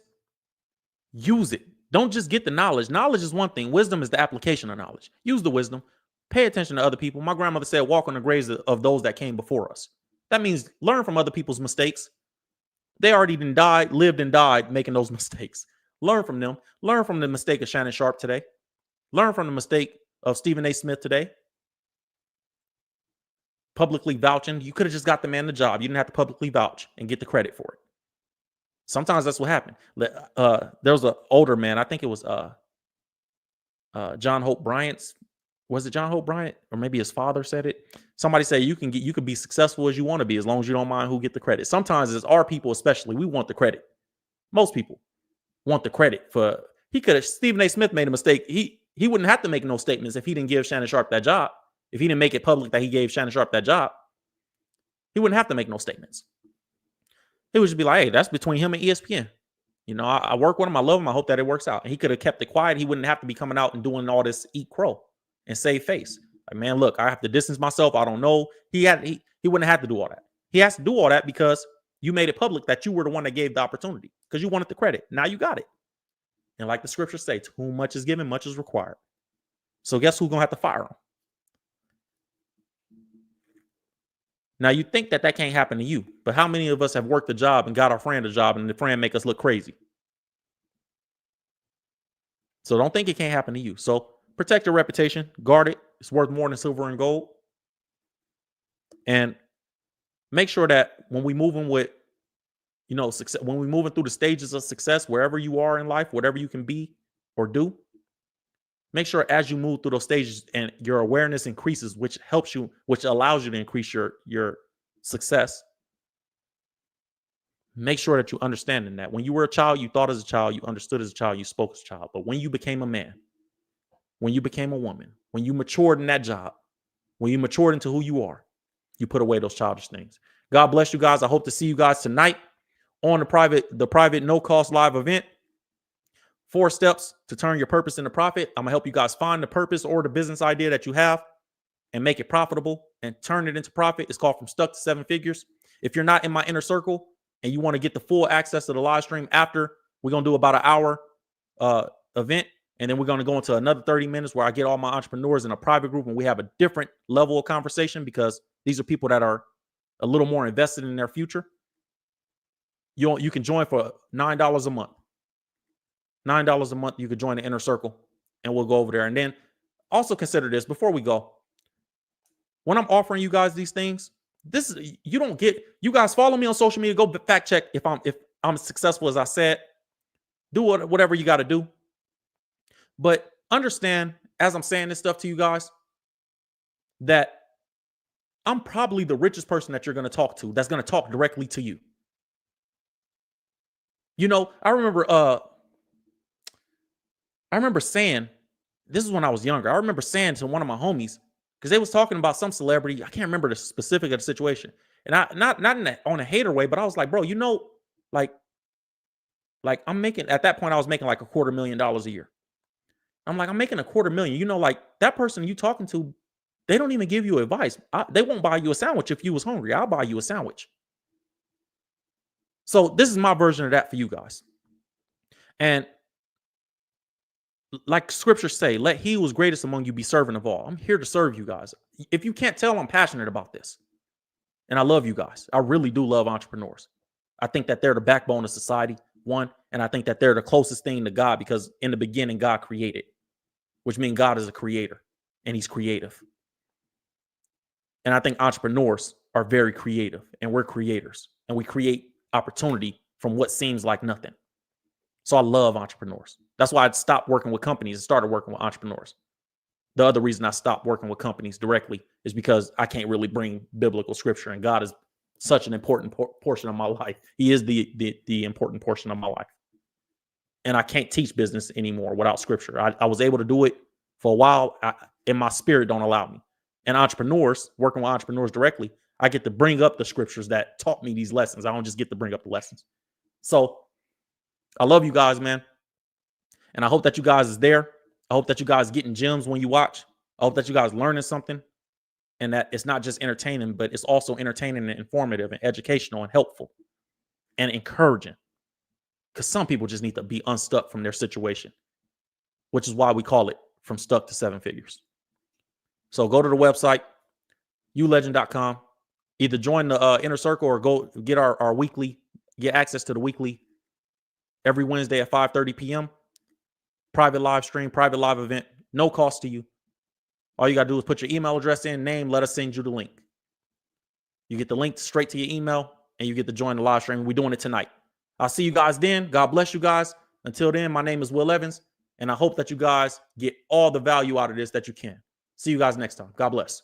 A: use it. Don't just get the knowledge. Knowledge is one thing. Wisdom is the application of knowledge. Use the wisdom. Pay attention to other people. My grandmother said, walk on the graves of those that came before us. That means learn from other people's mistakes. They already lived and died making those mistakes. Learn from them. Learn from the mistake of Shannon Sharpe today. Learn from the mistake of Stephen A. Smith today. Publicly vouching. You could have just got the man the job. You didn't have to publicly vouch and get the credit for it. Sometimes that's what happened. There was an older man. I think it was John Hope Bryant's. Was it John Hope Bryant? Or maybe his father said it. Somebody said you can be successful as you want to be, as long as you don't mind who get the credit. Sometimes it's our people, especially, we want the credit. Most people want the credit for. Stephen A. Smith made a mistake. He wouldn't have to make no statements if he didn't give Shannon Sharpe that job. If he didn't make it public that he gave Shannon Sharpe that job, he wouldn't have to make no statements. He would just be like, hey, that's between him and ESPN. I work with him. I love him. I hope that it works out. And he could have kept it quiet. He wouldn't have to be coming out and doing all this eat crow and save face. Like, man, look, I have to distance myself. I don't know. He wouldn't have to do all that. He has to do all that because you made it public that you were the one that gave the opportunity, because you wanted the credit. Now you got it. And like the scripture states, whom much is given, much is required. So guess who's going to have to fire him? Now, you think that can't happen to you, but how many of us have worked a job and got our friend a job and the friend make us look crazy? So don't think it can't happen to you. So protect your reputation, guard it. It's worth more than silver and gold. And make sure that when we moving with, success, when we're moving through the stages of success, wherever you are in life, whatever you can be or do, make sure as you move through those stages and your awareness increases, which helps you, which allows you to increase your success. make sure that you understand that when you were a child, you thought as a child, you understood as a child, you spoke as a child. But when you became a man, when you became a woman, when you matured in that job, when you matured into who you are, you put away those childish things. God bless you guys. I hope to see you guys tonight on the private no-cost live event. 4 steps to turn your purpose into profit. I'm going to help you guys find the purpose or the business idea that you have and make it profitable and turn it into profit. It's called From Stuck to 7 Figures. If you're not in my inner circle and you want to get the full access to the live stream after, we're going to do about an hour event. And then we're going to go into another 30 minutes where I get all my entrepreneurs in a private group and we have a different level of conversation because these are people that are a little more invested in their future. You can join for $9 a month. $9 a month, you could join the inner circle and we'll go over there. And then also consider this before we go. When I'm offering you guys these things, you guys follow me on social media, go fact check if I'm as successful as I said. Do whatever you got to do. But understand, as I'm saying this stuff to you guys, that I'm probably the richest person that you're going to talk to that's going to talk directly to you. You know, I remember saying, this is when I was younger. I remember saying to one of my homies, because they was talking about some celebrity. I can't remember the specific of the situation. And I not on a hater way, but I was like, bro, you know, like I'm making, at that point, I was making like $250,000 a year. I'm like, I'm making $250,000. You know, like that person you talking to, they don't even give you advice. They won't buy you a sandwich if you was hungry. I'll buy you a sandwich. So this is my version of that for you guys. And like scriptures say, let he who is greatest among you be servant of all. I'm here to serve you guys. If you can't tell, I'm passionate about this. And I love you guys. I really do love entrepreneurs. I think that they're the backbone of society, one. And I think that they're the closest thing to God because in the beginning, God created, which means God is a creator and he's creative. And I think entrepreneurs are very creative and we're creators and we create opportunity from what seems like nothing. So I love entrepreneurs. That's why I stopped working with companies and started working with entrepreneurs. The other reason I stopped working with companies directly is because I can't really bring biblical scripture, and God is such an important portion of my life. He is the important portion of my life. And I can't teach business anymore without scripture. I was able to do it for a while, and my spirit don't allow me. And entrepreneurs, working with entrepreneurs directly, I get to bring up the scriptures that taught me these lessons. I don't just get to bring up the lessons. So I love you guys, man. And I hope that you guys is there. I hope that you guys getting gems when you watch. I hope that you guys learning something and that it's not just entertaining, but it's also entertaining and informative and educational and helpful and encouraging. Because some people just need to be unstuck from their situation, which is why we call it From Stuck to 7 Figures. So go to the website, ulegend.com. Either join the inner circle or go get our weekly, get access to the weekly every Wednesday at 5:30 p.m. Private live stream, private live event, no cost to you. All you got to do is put your email address in, name, let us send you the link. You get the link straight to your email and you get to join the live stream. We're doing it tonight. I'll see you guys then. God bless you guys. Until then, my name is Will Evans, and I hope that you guys get all the value out of this that you can. See you guys next time. God bless.